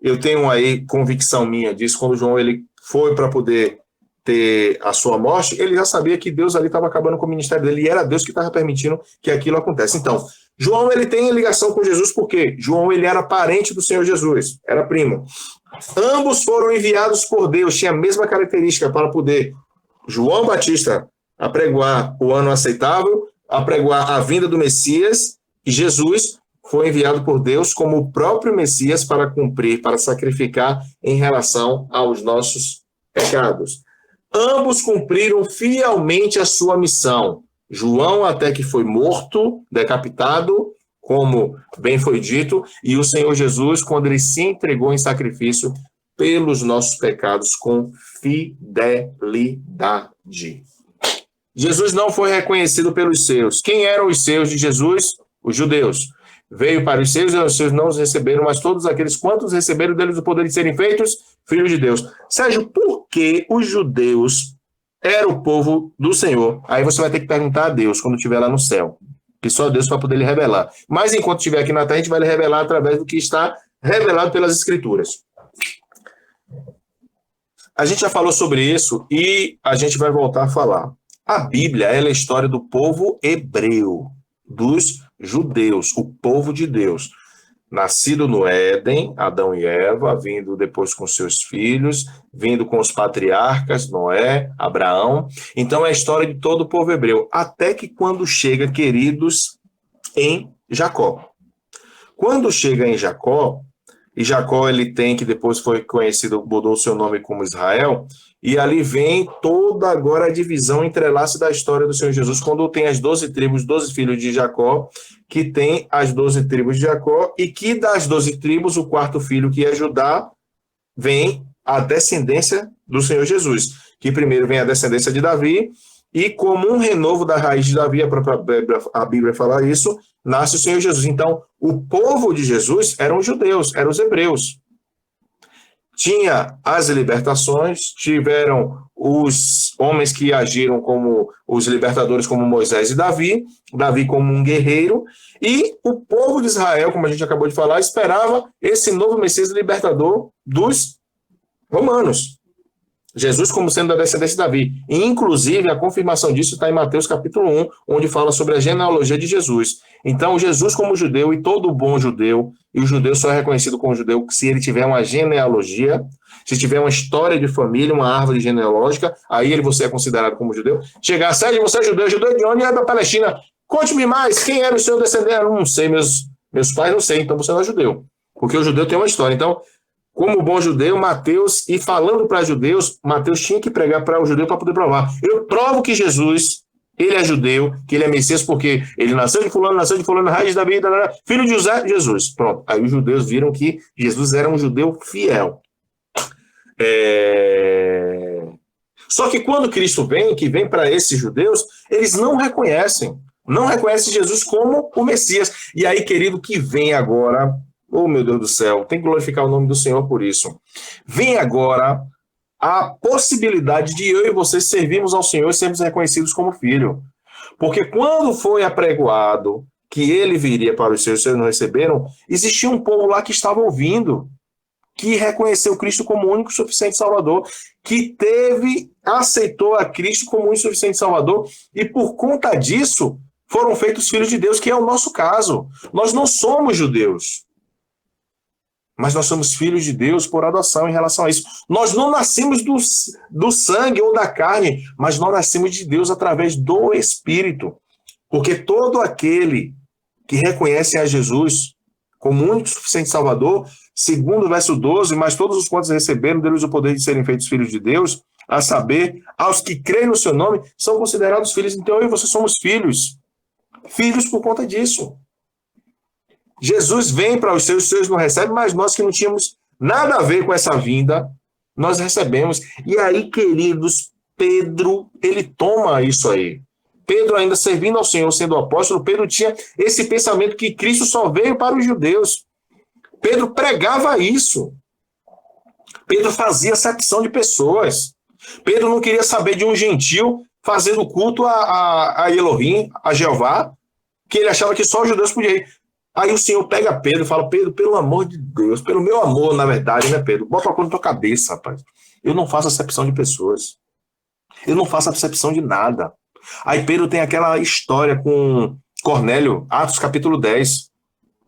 eu tenho aí convicção minha disso, quando João ele foi para poder ter a sua morte, ele já sabia que Deus ali estava acabando com o ministério dele, e era Deus que estava permitindo que aquilo acontecesse. Então, João ele tem ligação com Jesus porque João ele era parente do Senhor Jesus, era primo. Ambos foram enviados por Deus, tinha a mesma característica para poder João Batista apregoar o ano aceitável, apregoar a vinda do Messias, e Jesus foi enviado por Deus como o próprio Messias para cumprir, para sacrificar em relação aos nossos pecados. Ambos cumpriram fielmente a sua missão. João até que foi morto, decapitado, como bem foi dito, e o Senhor Jesus, quando ele se entregou em sacrifício pelos nossos pecados com fidelidade. Jesus não foi reconhecido pelos seus. Quem eram os seus de Jesus? Os judeus. Veio para os seus e os seus não os receberam, mas todos aqueles quantos receberam deles o poder de serem feitos filhos de Deus. Sérgio, por que os judeus eram o povo do Senhor? Aí você vai ter que perguntar a Deus quando estiver lá no céu. Que só Deus vai poder lhe revelar. Mas enquanto estiver aqui na terra, a gente vai lhe revelar através do que está revelado pelas Escrituras. a gente já falou sobre isso e a gente vai voltar a falar. A Bíblia, ela é a história do povo hebreu, dos judeus, o povo de Deus. Nascido no Éden, Adão e Eva, vindo depois com seus filhos, vindo com os patriarcas, Noé, Abraão. Então é a história de todo o povo hebreu, até que quando chega, queridos, em Jacó. Quando chega em Jacó, e Jacó ele tem, que depois foi conhecido, mudou seu nome como Israel, e ali vem toda agora a divisão, entrelace da história do Senhor Jesus, quando tem as 12 tribos, 12 filhos de Jacó, que tem as 12 tribos de Jacó, e que das 12 tribos, o quarto filho, que é Judá, vem a descendência do Senhor Jesus, que primeiro vem a descendência de Davi, e como um renovo da raiz de Davi, a Bíblia fala isso, nasce o Senhor Jesus. Então, o povo de Jesus eram os judeus, eram os hebreus. Tinha as libertações, tiveram os homens que agiram como os libertadores, como Moisés e Davi, Davi como um guerreiro, e o povo de Israel, como a gente acabou de falar, esperava esse novo Messias libertador dos romanos. Jesus como sendo da descendência de Davi. E, inclusive, a confirmação disso está em Mateus capítulo 1, onde fala sobre a genealogia de Jesus. Então, Jesus como judeu, e todo bom judeu, e o judeu só é reconhecido como judeu se ele tiver uma genealogia, se tiver uma história de família, uma árvore genealógica, aí você é considerado como judeu. Chegar, Sérgio, você é judeu de onde? É da Palestina. Conte-me mais, quem era o seu descendente? Eu não sei, meus pais não sei, então você não é judeu. Porque o judeu tem uma história. Então, como bom judeu, Mateus, e falando para judeus, Mateus tinha que pregar para o judeu para poder provar. Eu provo que Jesus, ele é judeu, que ele é Messias, porque ele nasceu de fulano, raiz de Davi, filho de José, Jesus. Pronto. Aí os judeus viram que Jesus era um judeu fiel. Só que quando Cristo vem, que vem para esses judeus, eles não reconhecem Jesus como o Messias. E aí, querido, que vem agora... Oh, meu Deus do céu, tem que glorificar o nome do Senhor por isso. Vem agora a possibilidade de eu e você servirmos ao Senhor e sermos reconhecidos como filho. Porque quando foi apregoado que ele viria para os seus não receberam, existia um povo lá que estava ouvindo, que reconheceu Cristo como o único e suficiente Salvador, que aceitou a Cristo como o único e suficiente Salvador, e por conta disso foram feitos filhos de Deus, que é o nosso caso. Nós não somos judeus, mas nós somos filhos de Deus por adoção em relação a isso. Nós não nascemos do sangue ou da carne, mas nós nascemos de Deus através do Espírito. Porque todo aquele que reconhece a Jesus como único e suficiente Salvador, segundo o verso 12, mas todos os quantos receberam deles o poder de serem feitos filhos de Deus, a saber, aos que creem no seu nome, são considerados filhos. Então eu e você somos filhos. Filhos por conta disso. Jesus vem para os seus não recebem, mas nós que não tínhamos nada a ver com essa vinda, nós recebemos. E aí, queridos, Pedro, ele toma isso aí. Pedro ainda servindo ao Senhor, sendo apóstolo, Pedro tinha esse pensamento que Cristo só veio para os judeus. Pedro pregava isso. Pedro fazia acepção de pessoas. Pedro não queria saber de um gentil fazendo culto a Elohim, a Jeová, que ele achava que só os judeus podiam ir. Aí o Senhor pega Pedro e fala, Pedro, pelo amor de Deus, pelo meu amor, na verdade, né, Pedro? Bota uma coisa na tua cabeça, rapaz. Eu não faço acepção de pessoas. Eu não faço acepção de nada. Aí Pedro tem aquela história com Cornélio, Atos capítulo 10.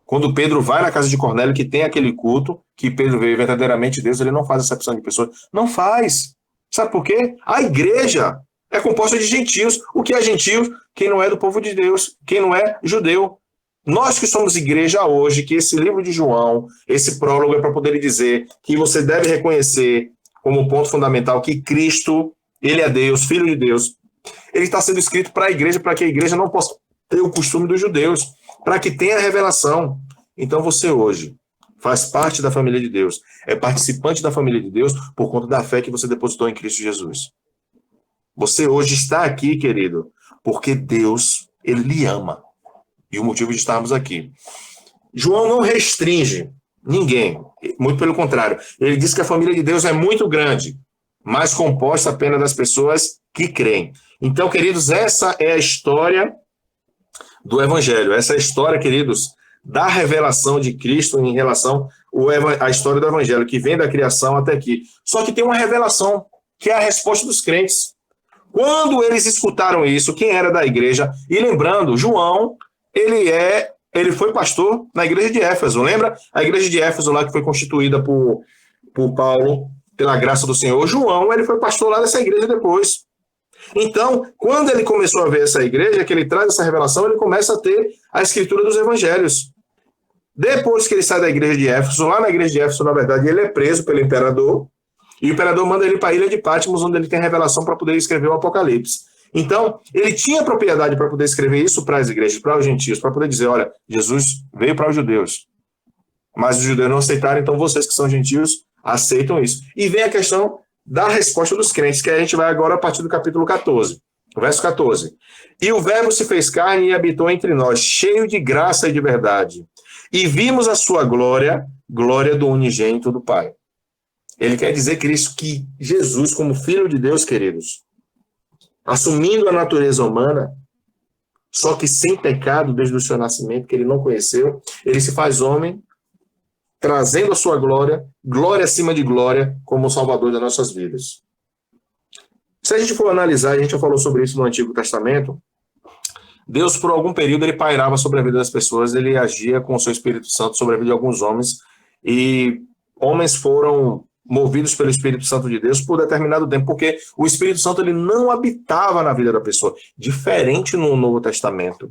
Quando Pedro vai na casa de Cornélio, que tem aquele culto, que Pedro veio verdadeiramente de Deus, ele não faz acepção de pessoas. Não faz. Sabe por quê? A igreja é composta de gentios. O que é gentios? Quem não é do povo de Deus, quem não é judeu. Nós que somos igreja hoje, que esse livro de João, esse prólogo é para poder dizer que você deve reconhecer como ponto fundamental que Cristo, ele é Deus, Filho de Deus. Ele está sendo escrito para a igreja, para que a igreja não possa ter o costume dos judeus, para que tenha revelação. Então você hoje faz parte da família de Deus, é participante da família de Deus por conta da fé que você depositou em Cristo Jesus. Você hoje está aqui, querido, porque Deus, ele lhe ama. E o motivo de estarmos aqui. João não restringe ninguém, muito pelo contrário. Ele diz que a família de Deus é muito grande, mas composta apenas das pessoas que creem. Então, queridos, essa é a história do Evangelho. Essa é a história, queridos, da revelação de Cristo em relação a história do evangelho, que vem da criação até aqui. Só que tem uma revelação, que é a resposta dos crentes. Quando eles escutaram isso, quem era da igreja? E lembrando, João, ele foi pastor na igreja de Éfeso, lembra? A igreja de Éfeso lá que foi constituída por Paulo, pela graça do Senhor. João, ele foi pastor lá dessa igreja depois. Então, quando ele começou a ver essa igreja, que ele traz essa revelação, ele começa a ter a escritura dos evangelhos. Depois que ele sai da igreja de Éfeso, lá na igreja de Éfeso, na verdade, ele é preso pelo imperador, e o imperador manda ele para a ilha de Patmos, onde ele tem revelação para poder escrever o Apocalipse. Então, ele tinha propriedade para poder escrever isso para as igrejas, para os gentios, para poder dizer, olha, Jesus veio para os judeus, mas os judeus não aceitaram, então vocês que são gentios aceitam isso. E vem a questão da resposta dos crentes, que a gente vai agora a partir do capítulo 14, verso 14. E o verbo se fez carne e habitou entre nós, cheio de graça e de verdade. E vimos a sua glória, glória do unigênito do Pai. Ele quer dizer, Cristo, que Jesus, como Filho de Deus, queridos, assumindo a natureza humana, só que sem pecado desde o seu nascimento, que ele não conheceu, ele se faz homem, trazendo a sua glória, glória acima de glória, como o Salvador das nossas vidas. Se a gente for analisar, a gente já falou sobre isso no Antigo Testamento, Deus, por algum período, ele pairava sobre a vida das pessoas, ele agia com o seu Espírito Santo sobre a vida de alguns homens, e homens foram movidos pelo Espírito Santo de Deus por determinado tempo, porque o Espírito Santo ele não habitava na vida da pessoa, diferente no Novo Testamento.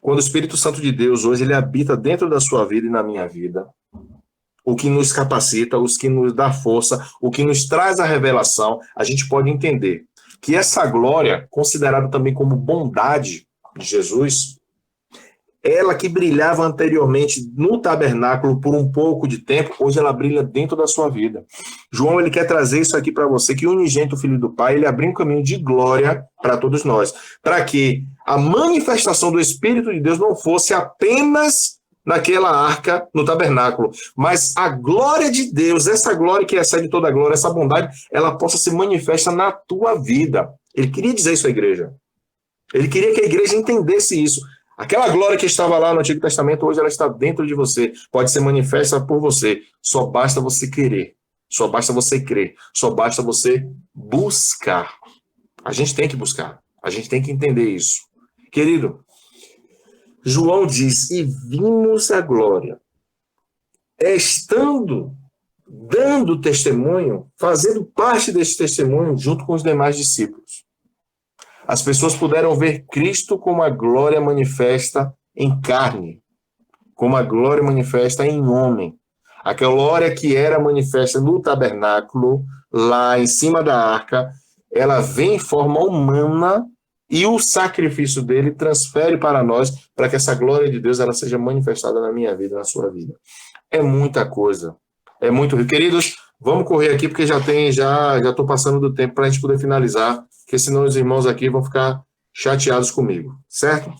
Quando o Espírito Santo de Deus hoje ele habita dentro da sua vida e na minha vida, o que nos capacita, o que nos dá força, o que nos traz a revelação, a gente pode entender que essa glória, considerada também como bondade de Jesus, ela que brilhava anteriormente no tabernáculo por um pouco de tempo, hoje ela brilha dentro da sua vida. João, ele quer trazer isso aqui para você, que o unigênito Filho do Pai, ele abriu um caminho de glória para todos nós, para que a manifestação do Espírito de Deus não fosse apenas naquela arca, no tabernáculo, mas a glória de Deus, essa glória que excede toda a glória, essa bondade, ela possa se manifestar na tua vida. Ele queria dizer isso à igreja. Ele queria que a igreja entendesse isso. Aquela glória que estava lá no Antigo Testamento, hoje ela está dentro de você, pode ser manifesta por você. Só basta você querer, só basta você crer, só basta você buscar. A gente tem que buscar, a gente tem que entender isso. Querido, João diz, e vimos a glória, dando testemunho, fazendo parte desse testemunho junto com os demais discípulos. As pessoas puderam ver Cristo como a glória manifesta em carne, como a glória manifesta em homem. A glória que era manifesta no tabernáculo, lá em cima da arca, ela vem em forma humana e o sacrifício dele transfere para nós, para que essa glória de Deus ela seja manifestada na minha vida, na sua vida. É muita coisa, é muito rico. Queridos, vamos correr aqui, porque já estou passando do tempo para a gente poder finalizar, porque senão os irmãos aqui vão ficar chateados comigo, certo?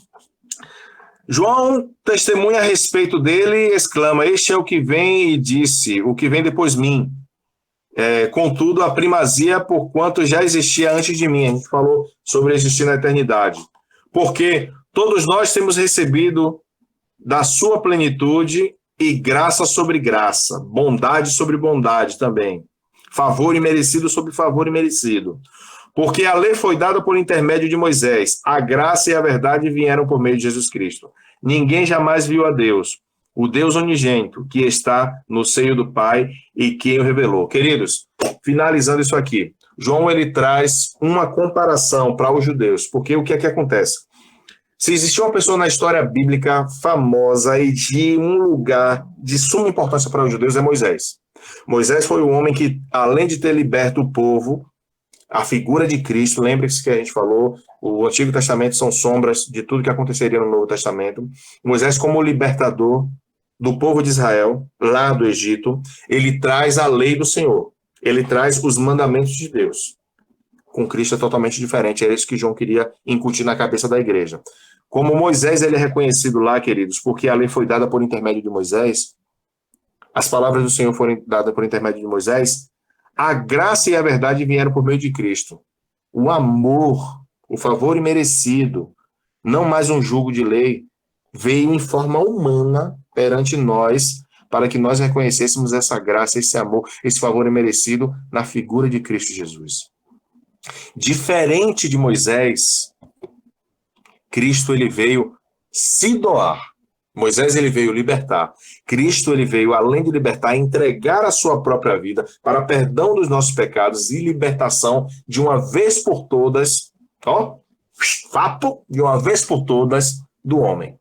João testemunha a respeito dele e exclama, este é o que vem e disse, o que vem depois de mim. Contudo, a primazia, porquanto já existia antes de mim. A gente falou sobre existir na eternidade. Porque todos nós temos recebido da sua plenitude e graça sobre graça, bondade sobre bondade também, favor imerecido sobre favor imerecido. Porque a lei foi dada por intermédio de Moisés, a graça e a verdade vieram por meio de Jesus Cristo. Ninguém jamais viu a Deus, o Deus unigênito, que está no seio do Pai e que o revelou. Queridos, finalizando isso aqui, João ele traz uma comparação para os judeus, porque o que é que acontece? Se existiu uma pessoa na história bíblica famosa e de um lugar de suma importância para os judeus, é Moisés. Moisés foi o homem que, além de ter liberto o povo, a figura de Cristo, lembre-se que a gente falou, o Antigo Testamento são sombras de tudo que aconteceria no Novo Testamento. Moisés, como libertador do povo de Israel, lá do Egito, ele traz a lei do Senhor, ele traz os mandamentos de Deus. Com Cristo é totalmente diferente, era isso que João queria incutir na cabeça da igreja. Como Moisés ele é reconhecido lá, queridos, porque a lei foi dada por intermédio de Moisés, as palavras do Senhor foram dadas por intermédio de Moisés, a graça e a verdade vieram por meio de Cristo. O amor, o favor imerecido, não mais um jugo de lei, veio em forma humana perante nós, para que nós reconhecêssemos essa graça, esse amor, esse favor imerecido na figura de Cristo Jesus. Diferente de Moisés, Cristo ele veio se doar. Moisés ele veio libertar. Cristo ele veio, além de libertar, entregar a sua própria vida para perdão dos nossos pecados e libertação de uma vez por todas, de uma vez por todas do homem.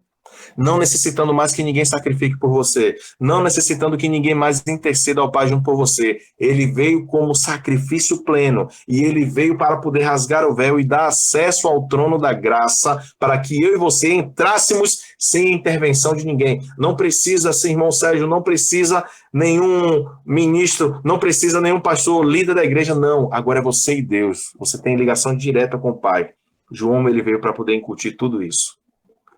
Não necessitando mais que ninguém sacrifique por você, não necessitando que ninguém mais interceda ao Pai junto por você. Ele veio como sacrifício pleno e ele veio para poder rasgar o véu e dar acesso ao trono da graça para que eu e você entrássemos sem intervenção de ninguém. Não precisa ser irmão Sérgio, não precisa nenhum ministro, não precisa nenhum pastor, líder da igreja, não. Agora é você e Deus. Você tem ligação direta com o Pai. João ele veio para poder incutir tudo isso.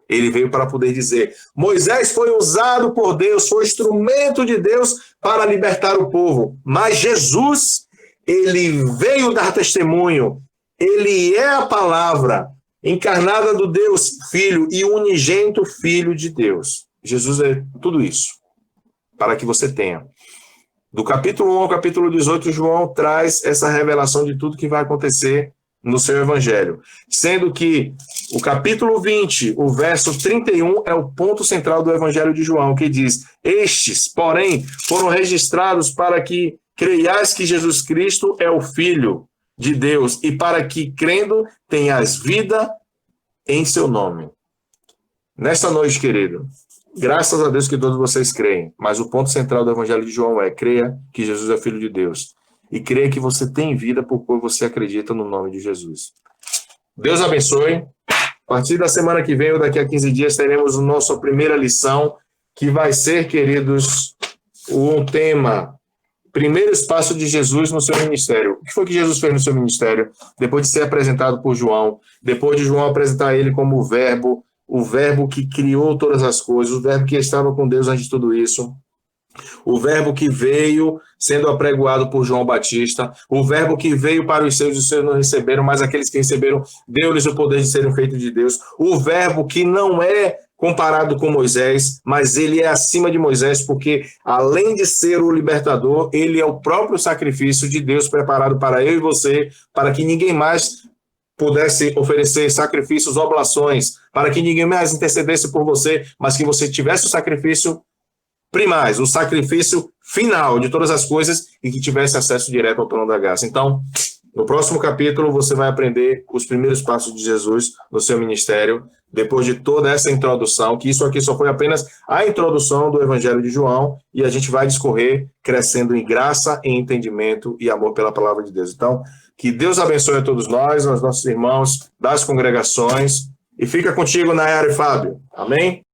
Ele veio para poder dizer, Moisés foi usado por Deus, foi instrumento de Deus para libertar o povo. Mas Jesus, ele veio dar testemunho. Ele é a palavra encarnada do Deus Filho e unigênito Filho de Deus. Jesus é tudo isso, para que você tenha. Do capítulo 1 ao capítulo 18, João traz essa revelação de tudo que vai acontecer no seu evangelho, sendo que o capítulo 20, o verso 31 é o ponto central do evangelho de João, que diz, estes, porém, foram registrados para que creiais que Jesus Cristo é o Filho de Deus e para que, crendo, tenhas vida em seu nome. Nesta noite, querido, graças a Deus que todos vocês creem, mas o ponto central do evangelho de João é, creia que Jesus é Filho de Deus. E creia que você tem vida porque você acredita no nome de Jesus. Deus abençoe. A partir da semana que vem ou daqui a 15 dias teremos a nossa primeira lição, que vai ser, queridos, um tema, primeiro passo de Jesus no seu ministério. O que foi que Jesus fez no seu ministério? Depois de ser apresentado por João, depois de João apresentar ele como o verbo que criou todas as coisas, o verbo que estava com Deus antes de tudo isso, o verbo que veio sendo apregoado por João Batista, o verbo que veio para os seus não receberam, mas aqueles que receberam, deu-lhes o poder de serem feitos de Deus, o verbo que não é comparado com Moisés, mas ele é acima de Moisés, porque além de ser o libertador, ele é o próprio sacrifício de Deus preparado para eu e você, para que ninguém mais pudesse oferecer sacrifícios, oblações, para que ninguém mais intercedesse por você, mas que você tivesse o sacrifício primais, o sacrifício final de todas as coisas e que tivesse acesso direto ao trono da graça. Então, no próximo capítulo, você vai aprender os primeiros passos de Jesus no seu ministério, depois de toda essa introdução, que isso aqui só foi apenas a introdução do Evangelho de João, e a gente vai discorrer crescendo em graça, em entendimento e amor pela palavra de Deus. Então, que Deus abençoe a todos nós, aos nossos irmãos das congregações, e fica contigo, Nayara e Fábio. Amém?